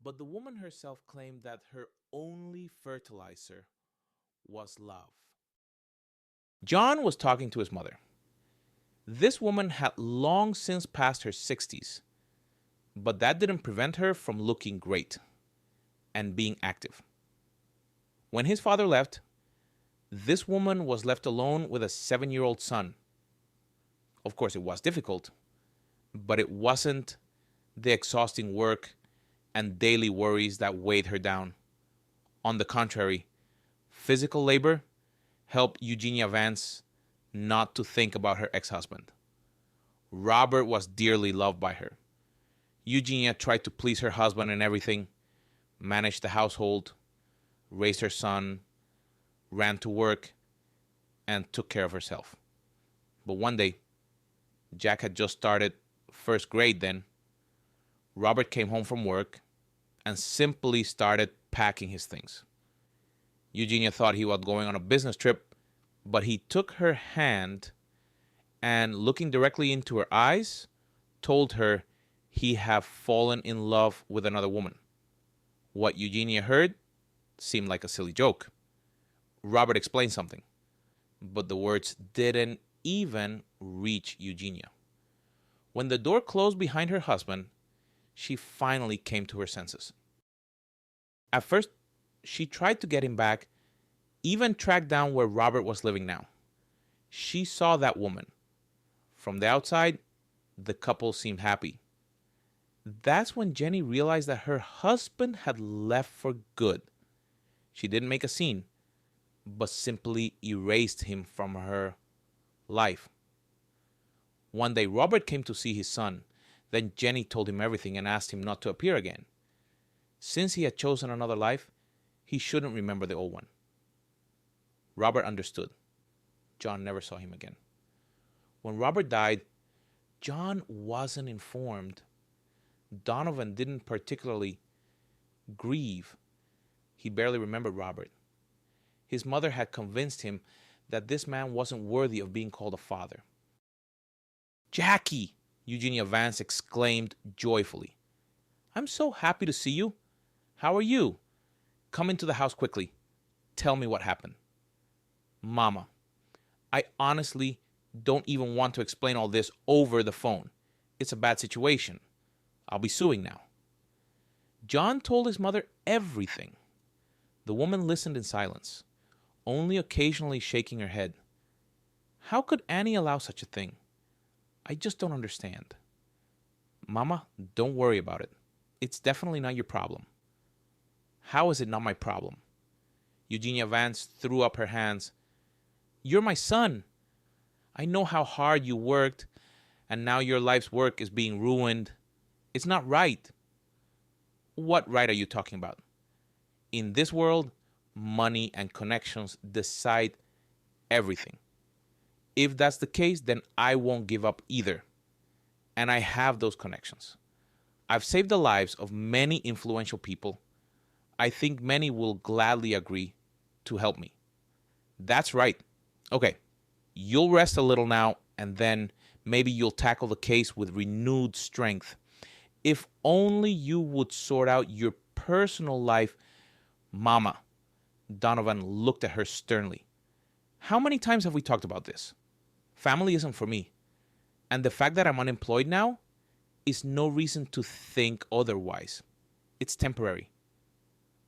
But the woman herself claimed that her only fertilizer was love. John was talking to his mother. This woman had long since passed her 60s, but that didn't prevent her from looking great and being active. When his father left, this woman was left alone with a 7-year-old son. Of course, it was difficult, but it wasn't the exhausting work and daily worries that weighed her down. On the contrary, physical labor helped Eugenia Vance not to think about her ex-husband. Robert was dearly loved by her. Eugenia tried to please her husband in everything, managed the household, raised her son, ran to work, and took care of herself. But one day, Jack had just started first grade then. Robert came home from work and simply started packing his things. Eugenia thought he was going on a business trip, but he took her hand and looking directly into her eyes, told her he had fallen in love with another woman. What Eugenia heard seemed like a silly joke. Robert explained something, but the words didn't even reach Eugenia. When the door closed behind her husband, she finally came to her senses. At first, she tried to get him back, even tracked down where Robert was living now. She saw that woman. From the outside, the couple seemed happy. That's when Jenny realized that her husband had left for good. She didn't make a scene, but simply erased him from her life. One day, Robert came to see his son. Then Jenny told him everything and asked him not to appear again. Since he had chosen another life, he shouldn't remember the old one. Robert understood. John never saw him again. When Robert died, John wasn't informed. Donovan didn't particularly grieve. He barely remembered Robert. His mother had convinced him that this man wasn't worthy of being called a father. "Jackie!" Eugenia Vance exclaimed joyfully. "I'm so happy to see you. How are you? Come into the house quickly. Tell me what happened." "Mama, I honestly don't even want to explain all this over the phone. It's a bad situation. I'll be suing now." John told his mother everything. The woman listened in silence, only occasionally shaking her head. How could Annie allow such a thing? I just don't understand. "Mama, don't worry about it. It's definitely not your problem." "How is it not my problem?" Eugenia Vance threw up her hands. "You're my son. I know how hard you worked, and now your life's work is being ruined. It's not right." "What right are you talking about?" "In this world, money and connections decide everything. If that's the case, then I won't give up either. And I have those connections. I've saved the lives of many influential people. I think many will gladly agree to help me." "That's right. Okay, you'll rest a little now, and then maybe you'll tackle the case with renewed strength. If only you would sort out your personal life." "Mama," Donovan looked at her sternly. "How many times have we talked about this? Family isn't for me. And the fact that I'm unemployed now is no reason to think otherwise. It's temporary.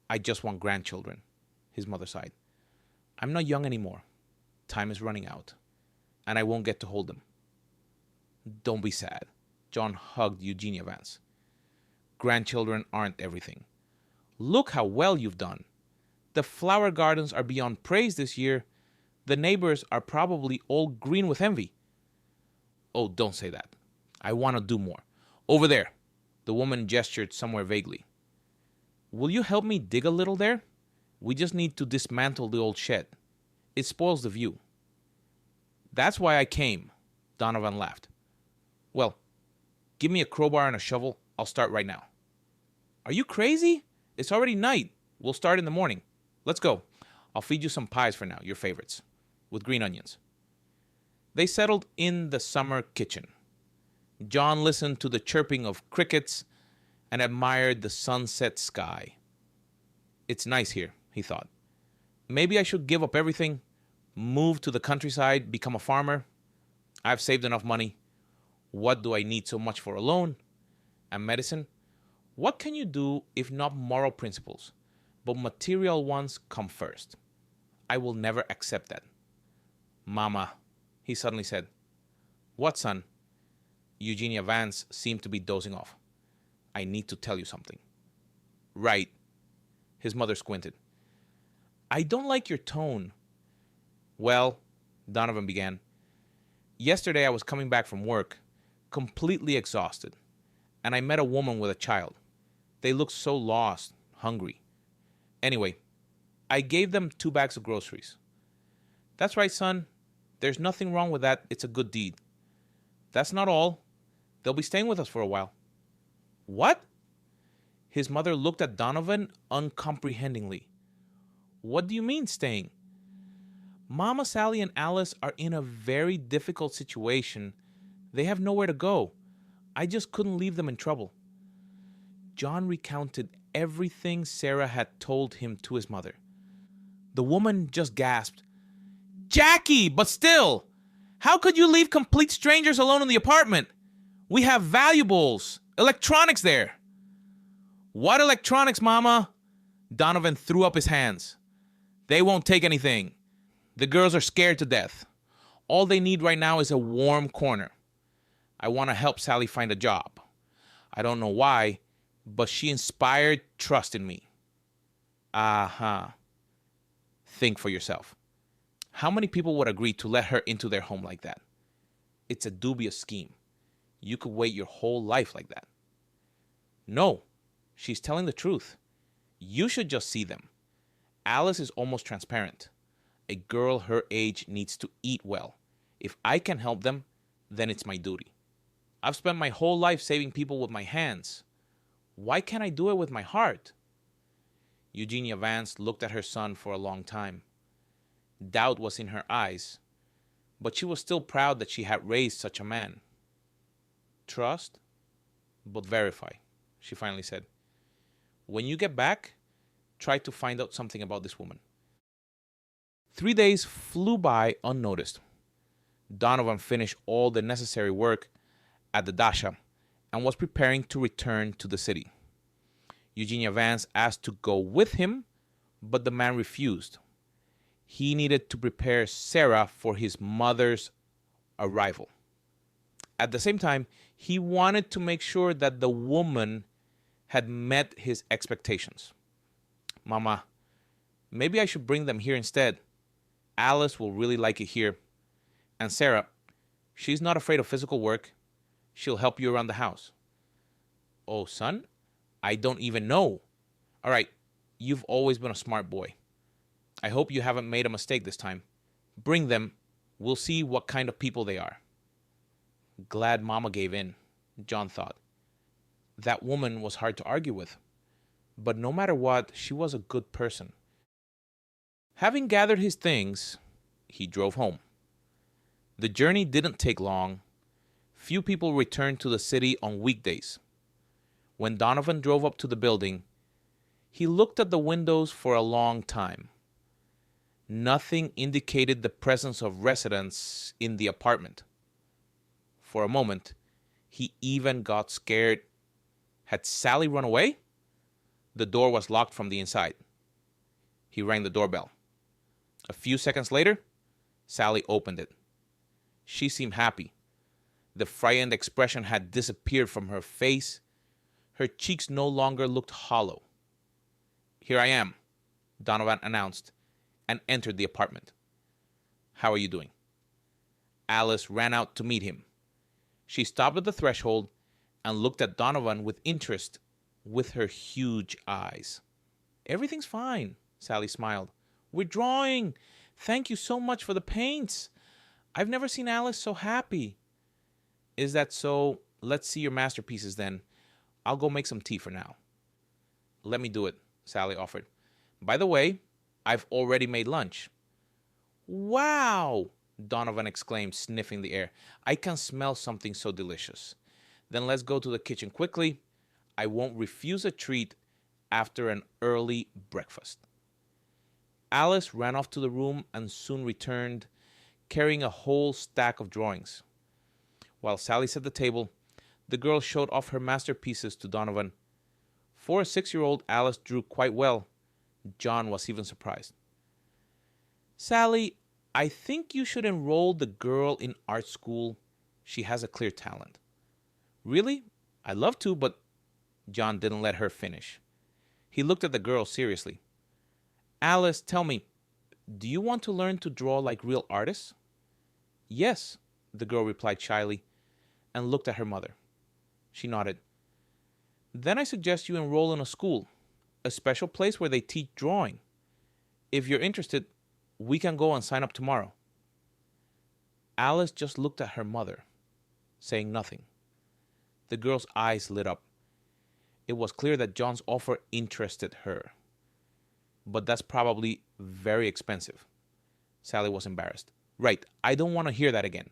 I just want grandchildren," his mother sighed. "I'm not young anymore. Time is running out, and I won't get to hold them." "Don't be sad." John hugged Eugenia Vance. "Grandchildren aren't everything. Look how well you've done. The flower gardens are beyond praise this year. The neighbors are probably all green with envy." "Oh, don't say that. I want to do more. Over there." The woman gestured somewhere vaguely. "Will you help me dig a little there? We just need to dismantle the old shed. It spoils the view." "That's why I came," Donovan laughed. "Well, give me a crowbar and a shovel. I'll start right now." "Are you crazy? It's already night. We'll start in the morning. Let's go. I'll feed you some pies for now, your favorites, with green onions." They settled in the summer kitchen. John listened to the chirping of crickets and admired the sunset sky. "It's nice here," he thought. "Maybe I should give up everything, move to the countryside, become a farmer. I've saved enough money. What do I need so much for a loan? And medicine? What can you do if not moral principles, but material ones come first? I will never accept that." "Mama," he suddenly said. "What, son?" Eugenia Vance seemed to be dozing off. "I need to tell you something." "Right." His mother squinted. "I don't like your tone." "Well," Donovan began, "yesterday I was coming back from work, completely exhausted, and I met a woman with a child. They looked so lost, hungry. Anyway, I gave them 2 bags of groceries." "That's right, son. There's nothing wrong with that. It's a good deed." "That's not all. They'll be staying with us for a while." "What?" His mother looked at Donovan uncomprehendingly. "What do you mean, staying?" Mama Sally and Alice are in a very difficult situation. They have nowhere to go. I just couldn't leave them in trouble. John recounted everything Sarah had told him to his mother. The woman just gasped, Jackie, but still, how could you leave complete strangers alone in the apartment? We have valuables, electronics there. What electronics, Mama? Donovan threw up his hands. They won't take anything. The girls are scared to death. All they need right now is a warm corner. I want to help Sally find a job. I don't know why, but she inspired trust in me. Uh-huh. Think for yourself. How many people would agree to let her into their home like that? It's a dubious scheme. You could wait your whole life like that. No, she's telling the truth. You should just see them. Alice is almost transparent. A girl her age needs to eat well. If I can help them, then it's my duty. I've spent my whole life saving people with my hands. Why can't I do it with my heart? Eugenia Vance looked at her son for a long time. Doubt was in her eyes, but she was still proud that she had raised such a man. Trust, but verify, she finally said. When you get back, try to find out something about this woman. 3 days flew by unnoticed. Donovan finished all the necessary work at the Dasha and was preparing to return to the city. Eugenia Vance asked to go with him, but the man refused. He needed to prepare Sarah for his mother's arrival. At the same time, he wanted to make sure that the woman had met his expectations. Mama, maybe I should bring them here instead. Alice will really like it here. And Sarah, she's not afraid of physical work. She'll help you around the house. Oh, son, I don't even know. All right, you've always been a smart boy. I hope you haven't made a mistake this time. Bring them. We'll see what kind of people they are. Glad Mama gave in, John thought. That woman was hard to argue with. But no matter what, she was a good person. Having gathered his things, he drove home. The journey didn't take long. Few people returned to the city on weekdays. When Donovan drove up to the building, he looked at the windows for a long time. Nothing indicated the presence of residents in the apartment. For a moment, he even got scared. Had Sally run away? The door was locked from the inside. He rang the doorbell. A few seconds later, Sally opened it. She seemed happy. The frightened expression had disappeared from her face. Her cheeks no longer looked hollow. Here I am, Donovan announced, and entered the apartment. How are you doing? Alice ran out to meet him. She stopped at the threshold and looked at Donovan with interest with her huge eyes. Everything's fine, Sally smiled. We're drawing. Thank you so much for the paints. I've never seen Alice so happy. Is that so? Let's see your masterpieces then. I'll go make some tea for now. Let me do it, Sally offered. By the way, I've already made lunch. Wow, Donovan exclaimed, sniffing the air. I can smell something so delicious. Then let's go to the kitchen quickly. I won't refuse a treat after an early breakfast. Alice ran off to the room and soon returned, carrying a whole stack of drawings. While Sally set the table, the girl showed off her masterpieces to Donovan. For a 6-year-old, Alice drew quite well. John was even surprised. Sally, I think you should enroll the girl in art school. She has a clear talent. Really? I'd love to, but John didn't let her finish. He looked at the girl seriously. Alice, tell me, do you want to learn to draw like real artists? Yes, the girl replied shyly and looked at her mother. She nodded. Then I suggest you enroll in a school, a special place where they teach drawing. If you're interested, we can go and sign up tomorrow. Alice just looked at her mother, saying nothing. The girl's eyes lit up. It was clear that John's offer interested her. But that's probably very expensive. Sally was embarrassed. Right, I don't want to hear that again.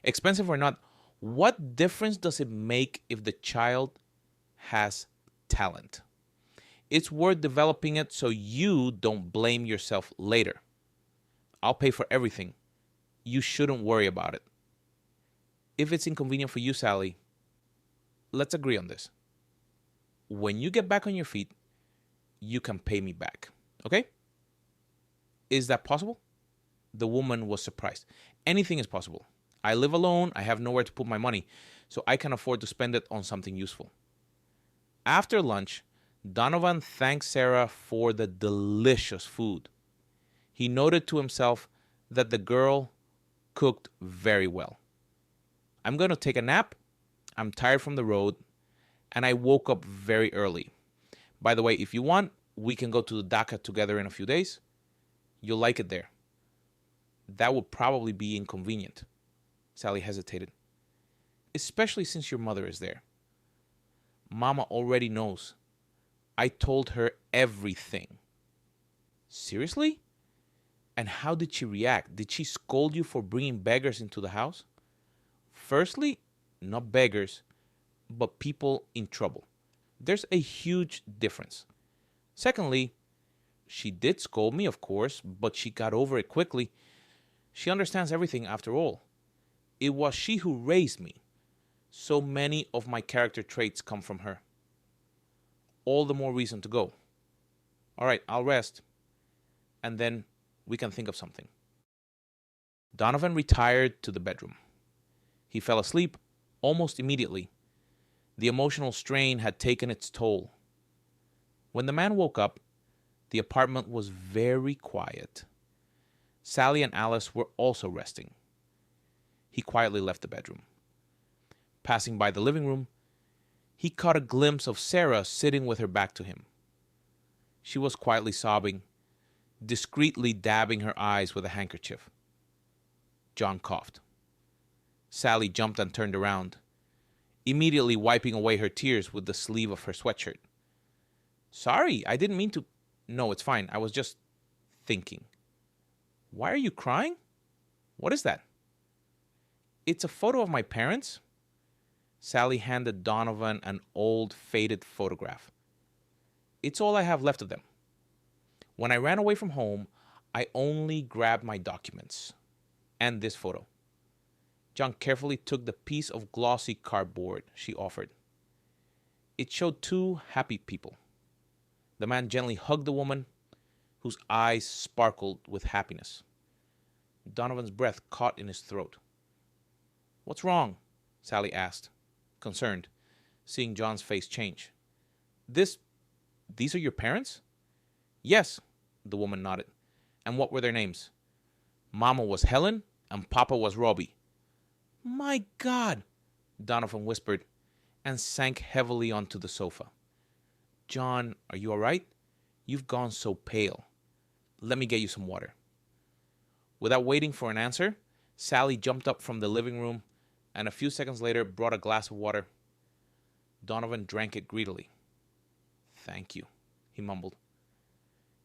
Expensive or not, what difference does it make if the child has talent? It's worth developing it so you don't blame yourself later. I'll pay for everything. You shouldn't worry about it. If it's inconvenient for you, Sally, let's agree on this. When you get back on your feet, you can pay me back. Okay? Is that possible? The woman was surprised. Anything is possible. I live alone. I have nowhere to put my money, so I can afford to spend it on something useful. After lunch, Donovan thanked Sarah for the delicious food. He noted to himself that the girl cooked very well. I'm going to take a nap. I'm tired from the road, and I woke up very early. By the way, if you want, we can go to the Dhaka together in a few days. You'll like it there. That would probably be inconvenient. Sally hesitated. Especially since your mother is there. Mama already knows. I told her everything. Seriously? And how did she react? Did she scold you for bringing beggars into the house? Firstly, not beggars, but people in trouble. There's a huge difference. Secondly, she did scold me, of course, but she got over it quickly. She understands everything after all. It was she who raised me. So many of my character traits come from her. All the more reason to go. All right, I'll rest. And then we can think of something. Donovan retired to the bedroom. He fell asleep almost immediately. The emotional strain had taken its toll. When the man woke up, the apartment was very quiet. Sally and Alice were also resting. He quietly left the bedroom. Passing by the living room, he caught a glimpse of Sarah sitting with her back to him. She was quietly sobbing, discreetly dabbing her eyes with a handkerchief. John coughed. Sally jumped and turned around, immediately wiping away her tears with the sleeve of her sweatshirt. Sorry, I didn't mean to. No, it's fine. I was just thinking. Why are you crying? What is that? It's a photo of my parents. Sally handed Donovan an old, faded photograph. It's all I have left of them. When I ran away from home, I only grabbed my documents and this photo. John carefully took the piece of glossy cardboard she offered. It showed two happy people. The man gently hugged the woman, whose eyes sparkled with happiness. Donovan's breath caught in his throat. What's wrong? Sally asked, concerned, seeing John's face change. These are your parents? Yes, the woman nodded. And what were their names? Mama was Helen and Papa was Robbie. My God, Donovan whispered and sank heavily onto the sofa. John, are you all right? You've gone so pale. Let me get you some water. Without waiting for an answer, Sally jumped up from the living room and a few seconds later brought a glass of water. Donovan drank it greedily. Thank you, he mumbled.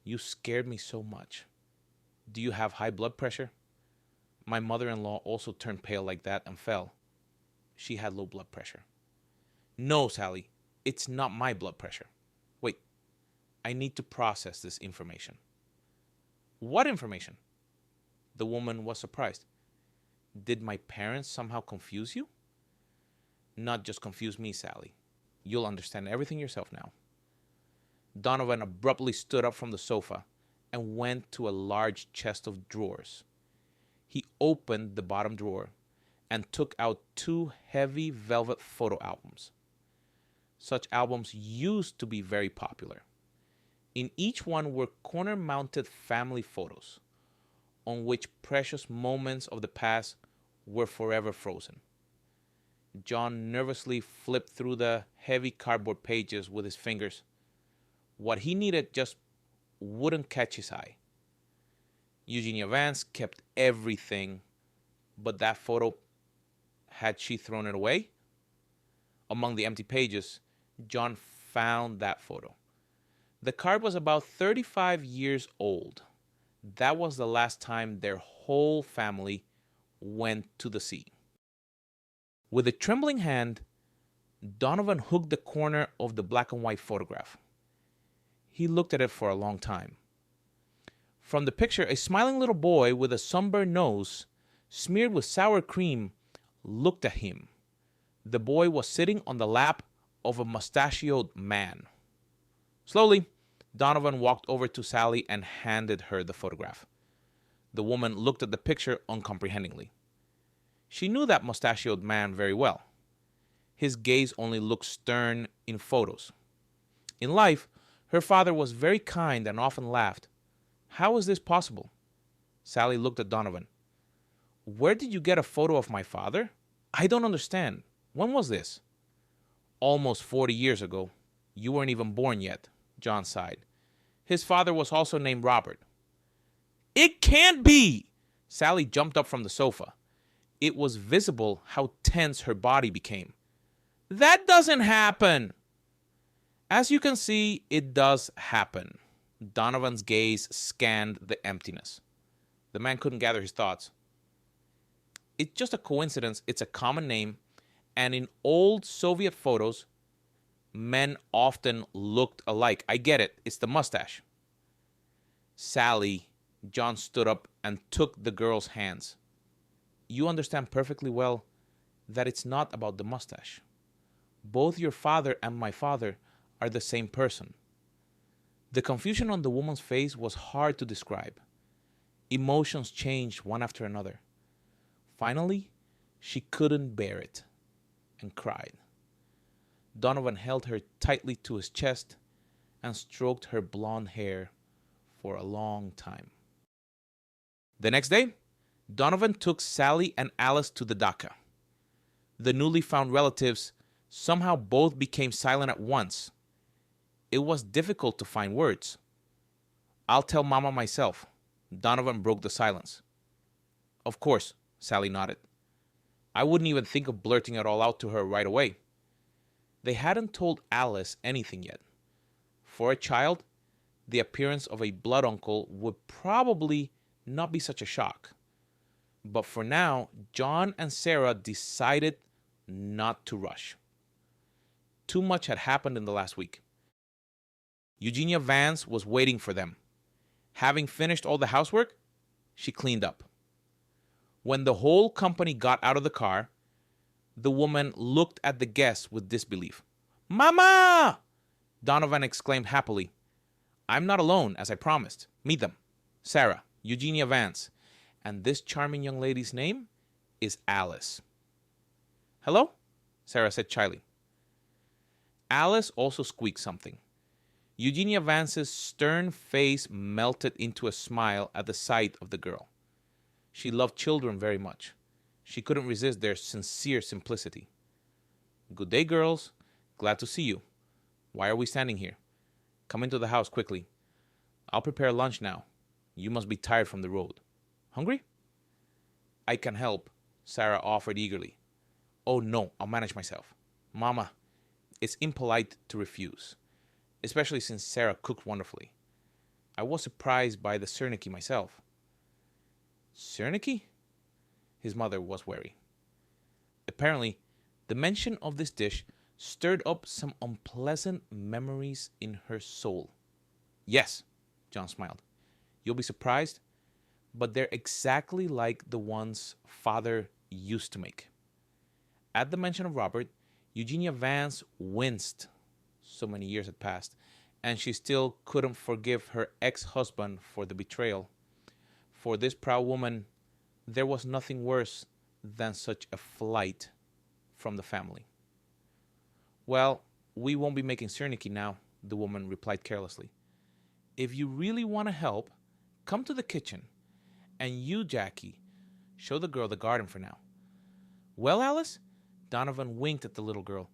You scared me so much. Do you have high blood pressure? My mother-in-law also turned pale like that and fell. She had low blood pressure. No, Sally, it's not my blood pressure. Wait, I need to process this information. What information? The woman was surprised. Did my parents somehow confuse you? Not just confuse me, Sally. You'll understand everything yourself now. Donovan abruptly stood up from the sofa and went to a large chest of drawers. He opened the bottom drawer and took out two heavy velvet photo albums. Such albums used to be very popular. In each one were corner-mounted family photos on which precious moments of the past were forever frozen. John nervously flipped through the heavy cardboard pages with his fingers. What he needed just wouldn't catch his eye. Eugenia Vance kept everything, but that photo, had she thrown it away? Among the empty pages, John found that photo. The card was about 35 years old. that was the last time their whole family went to the sea. With a trembling hand, Donovan hooked the corner of the black and white photograph. He looked at it for a long time. From the picture, a smiling little boy with a sunburned nose, smeared with sour cream, looked at him. The boy was sitting on the lap of a mustachioed man. Slowly, Donovan walked over to Sally and handed her the photograph. The woman looked at the picture uncomprehendingly. She knew that mustachioed man very well. His gaze only looked stern in photos. In life, her father was very kind and often laughed. How is this possible? Sally looked at Donovan. Where did you get a photo of my father? I don't understand. When was this? Almost 40 years ago. You weren't even born yet, John sighed. His father was also named Robert. It can't be! Sally jumped up from the sofa. It was visible how tense her body became. That doesn't happen! As you can see, it does happen. Donovan's gaze scanned the emptiness. The man couldn't gather his thoughts. It's just a coincidence. It's a common name. And in old Soviet photos, men often looked alike. I get it. It's the mustache. Sally, John stood up and took the girl's hands. You understand perfectly well that it's not about the mustache. Both your father and my father are the same person. The confusion on the woman's face was hard to describe. Emotions changed one after another. Finally, she couldn't bear it and cried. Donovan held her tightly to his chest and stroked her blonde hair for a long time. The next day, Donovan took Sally and Alice to the dacha. The newly found relatives somehow both became silent at once. It was difficult to find words. I'll tell Mama myself. Donovan broke the silence. Of course, Sally nodded. I wouldn't even think of blurting it all out to her right away. They hadn't told Alice anything yet. For a child, the appearance of a blood uncle would probably not be such a shock. But for now, John and Sarah decided not to rush. Too much had happened in the last week. Eugenia Vance was waiting for them. Having finished all the housework, she cleaned up. When the whole company got out of the car, the woman looked at the guests with disbelief. Mama! Donovan exclaimed happily. I'm not alone, as I promised. Meet them. Sarah, Eugenia Vance, and this charming young lady's name is Alice. Hello? Sarah said shyly. Alice also squeaked something. Eugenia Vance's stern face melted into a smile at the sight of the girl. She loved children very much. She couldn't resist their sincere simplicity. Good day, girls. Glad to see you. Why are we standing here? Come into the house quickly. I'll prepare lunch now. You must be tired from the road. Hungry? I can help, Sarah offered eagerly. Oh, no, I'll manage myself. Mama, it's impolite to refuse, especially since Sarah cooked wonderfully. I was surprised by the serniki myself. Serniki? His mother was wary. Apparently, the mention of this dish stirred up some unpleasant memories in her soul. Yes, John smiled. You'll be surprised, but they're exactly like the ones Father used to make. At the mention of Robert, Eugenia Vance winced. So many years had passed, and she still couldn't forgive her ex-husband for the betrayal. For this proud woman, there was nothing worse than such a flight from the family. Well, we won't be making serniki now, the woman replied carelessly. If you really want to help, come to the kitchen. And you, Jackie, show the girl the garden for now. Well, Alice? Donovan winked at the little girl.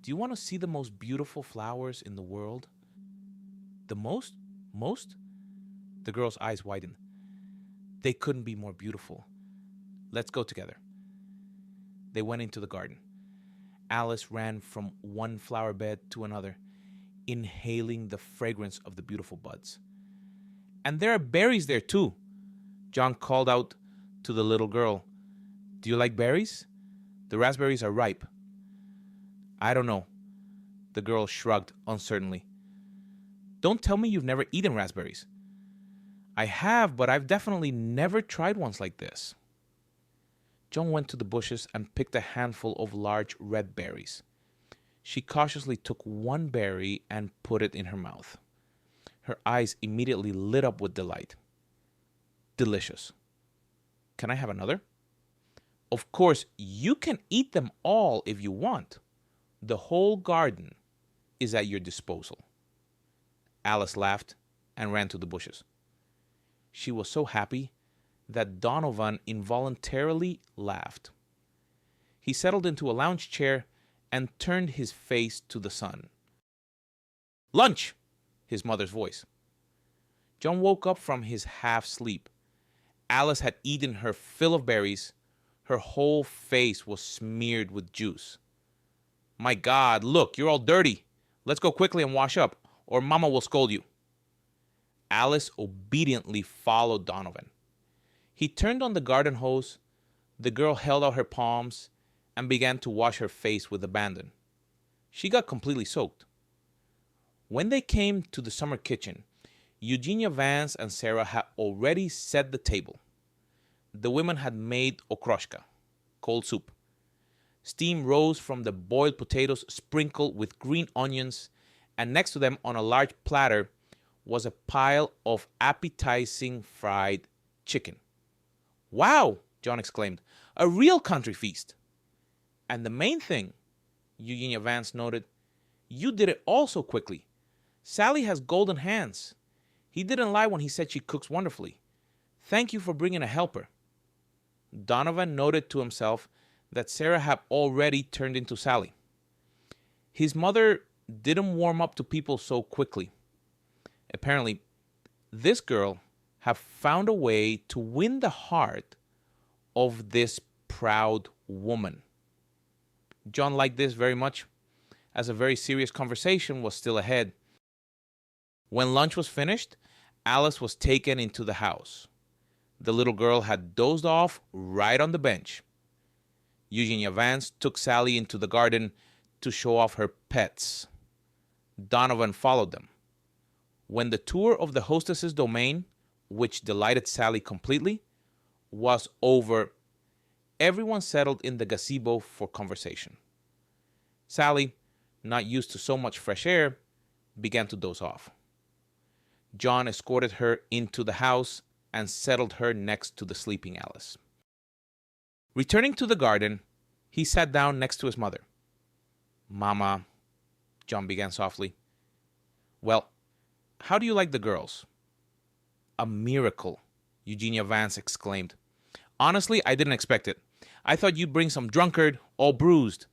Do you want to see the most beautiful flowers in the world? The most? Most? The girl's eyes widened. They couldn't be more beautiful. Let's go together. They went into the garden. Alice ran from one flower bed to another, inhaling the fragrance of the beautiful buds. And there are berries there too. John called out to the little girl, "Do you like berries? The raspberries are ripe." "I don't know." The girl shrugged uncertainly. "Don't tell me you've never eaten raspberries." "I have, but I've definitely never tried ones like this." John went to the bushes and picked a handful of large red berries. She cautiously took one berry and put it in her mouth. Her eyes immediately lit up with delight. "Delicious. Can I have another?" "Of course, you can eat them all if you want. The whole garden is at your disposal." Alice laughed and ran to the bushes. She was so happy that Donovan involuntarily laughed. He settled into a lounge chair and turned his face to the sun. "Lunch!" His mother's voice. John woke up from his half sleep. Alice had eaten her fill of berries. Her whole face was smeared with juice. "My God, look, you're all dirty. Let's go quickly and wash up, or Mama will scold you." Alice obediently followed Donovan. He turned on the garden hose. The girl held out her palms and began to wash her face with abandon. She got completely soaked. When they came to the summer kitchen, Eugenia Vance and Sarah had already set the table. The women had made okroshka, cold soup. Steam rose from the boiled potatoes sprinkled with green onions, and next to them on a large platter was a pile of appetizing fried chicken. "Wow!" John exclaimed. "A real country feast." "And the main thing," Eugenia Vance noted, "you did it all so quickly. Sally has golden hands. He didn't lie when he said she cooks wonderfully. Thank you for bringing a helper." Donovan noted to himself that Sarah had already turned into Sally. His mother didn't warm up to people so quickly. Apparently, this girl had found a way to win the heart of this proud woman. John liked this very much, as a very serious conversation was still ahead. When lunch was finished, Alice was taken into the house. The little girl had dozed off right on the bench. Eugenia Vance took Sally into the garden to show off her pets. Donovan followed them. When the tour of the hostess's domain, which delighted Sally completely, was over, everyone settled in the gazebo for conversation. Sally, not used to so much fresh air, began to doze off. John escorted her into the house and settled her next to the sleeping Alice. Returning to the garden, he sat down next to his mother. "Mama," John began softly. "Well, how do you like the girls?" "A miracle," Eugenia Vance exclaimed. "Honestly, I didn't expect it. I thought you'd bring some drunkard, all bruised.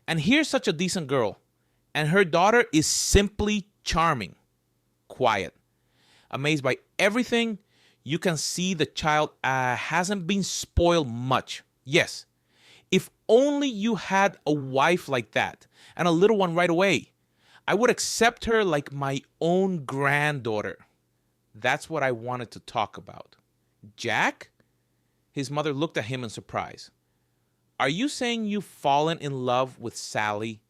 And here's such a decent girl. And her daughter is simply charming. Quiet. Amazed by everything. You can see the child hasn't been spoiled much. Yes. If only you had a wife like that and a little one right away. I would accept her like my own granddaughter." That's what I wanted to talk about. "Jack?" His mother looked at him in surprise. "Are you saying you've fallen in love with Sally?"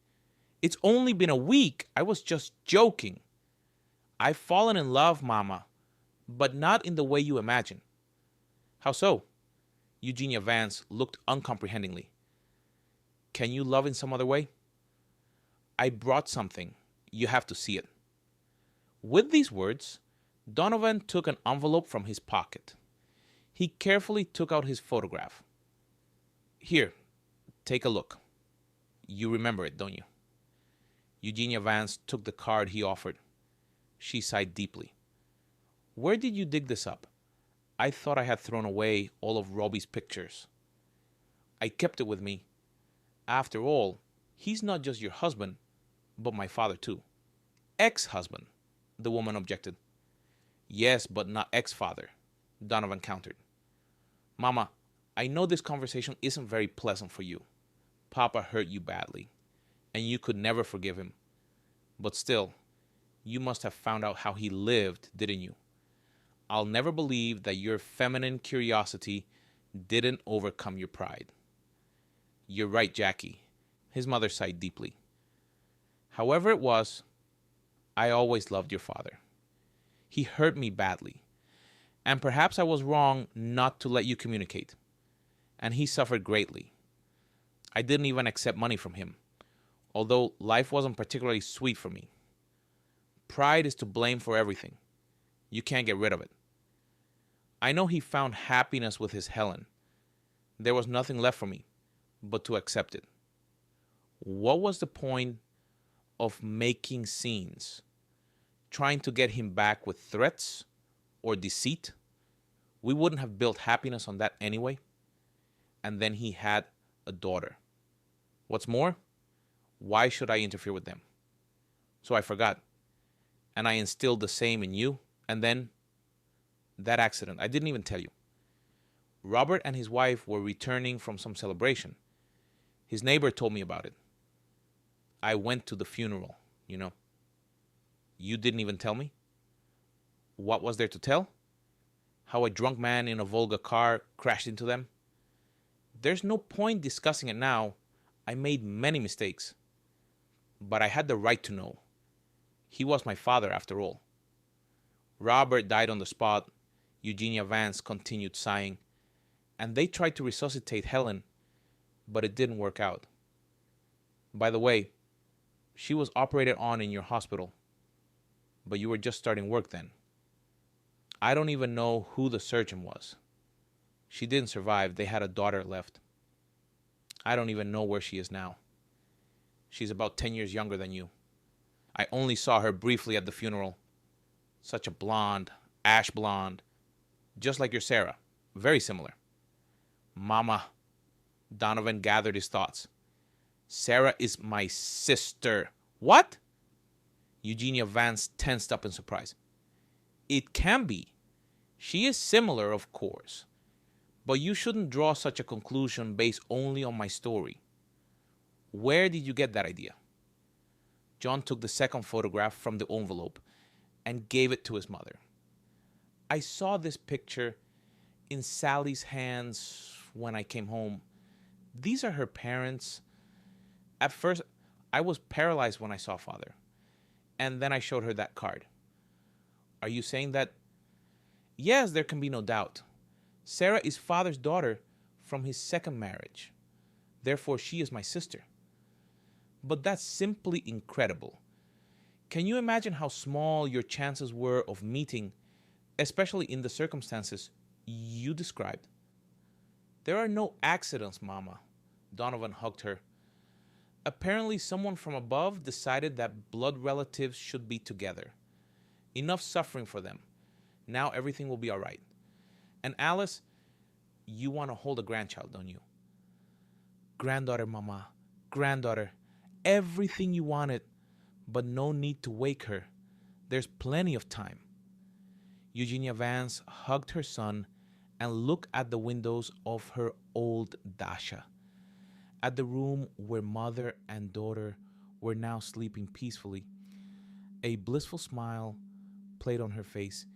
"It's only been a week. I was just joking." "I've fallen in love, Mama, but not in the way you imagine." "How so?" Eugenia Vance looked uncomprehendingly. "Can you love in some other way?" "I brought something. You have to see it." With these words, Donovan took an envelope from his pocket. He carefully took out his photograph. "Here, take a look. You remember it, don't you?" Eugenia Vance took the card he offered. She sighed deeply. "Where did you dig this up? I thought I had thrown away all of Robbie's pictures." "I kept it with me. After all, he's not just your husband, but my father too." "Ex-husband," the woman objected. "Yes, but not ex-father," Donovan countered. "Mama, I know this conversation isn't very pleasant for you. Papa hurt you badly, and you could never forgive him. But still, you must have found out how he lived, didn't you? I'll never believe that your feminine curiosity didn't overcome your pride. You're right, Jackie. His mother sighed deeply. However it was, I always loved your father. He hurt me badly, and perhaps I was wrong not to let you communicate. And he suffered greatly. I didn't even accept money from him, although life wasn't particularly sweet for me. Pride is to blame for everything. You can't get rid of it. I know he found happiness with his Helen. There was nothing left for me but to accept it. What was the point of making scenes? Trying to get him back with threats or deceit? We wouldn't have built happiness on that anyway. And then he had a daughter. What's more, why should I interfere with them? So I forgot. And I instilled the same in you. And then that accident, I didn't even tell you. Robert and his wife were returning from some celebration. His neighbor told me about it. I went to the funeral, you know. You didn't even tell me? What was there to tell? How a drunk man in a Volga car crashed into them? There's no point discussing it now. I made many mistakes. But I had the right to know. He was my father, after all. Robert died on the spot. Eugenia Vance continued sighing. And they tried to resuscitate Helen, but it didn't work out. By the way, she was operated on in your hospital, but you were just starting work then. I don't even know who the surgeon was. She didn't survive. They had a daughter left. I don't even know where she is now. She's about 10 years younger than you. I only saw her briefly at the funeral. Such a blonde, ash blonde, just like your Sarah. Very similar. Mama. Donovan gathered his thoughts. Sarah is my sister. What? Eugenia Vance tensed up in surprise. It can be. She is similar, of course. But you shouldn't draw such a conclusion based only on my story. Where did you get that idea? John took the second photograph from the envelope and gave it to his mother. I saw this picture in Sally's hands when I came home. These are her parents. At first, I was paralyzed when I saw Father. And then I showed her that card. Are you saying that? Yes, there can be no doubt. Sarah is Father's daughter from his second marriage. Therefore, she is my sister. But that's simply incredible. Can you imagine how small your chances were of meeting, especially in the circumstances you described? There are no accidents, Mama. Donovan hugged her. Apparently, someone from above decided that blood relatives should be together. Enough suffering for them. Now everything will be all right. And Alice, you want to hold a grandchild, don't you? Granddaughter, Mama. Granddaughter. Everything you wanted, but no need to wake her. There's plenty of time. Eugenia Vance hugged her son and looked at the windows of her old Dasha, at the room where mother and daughter were now sleeping peacefully. A blissful smile played on her face.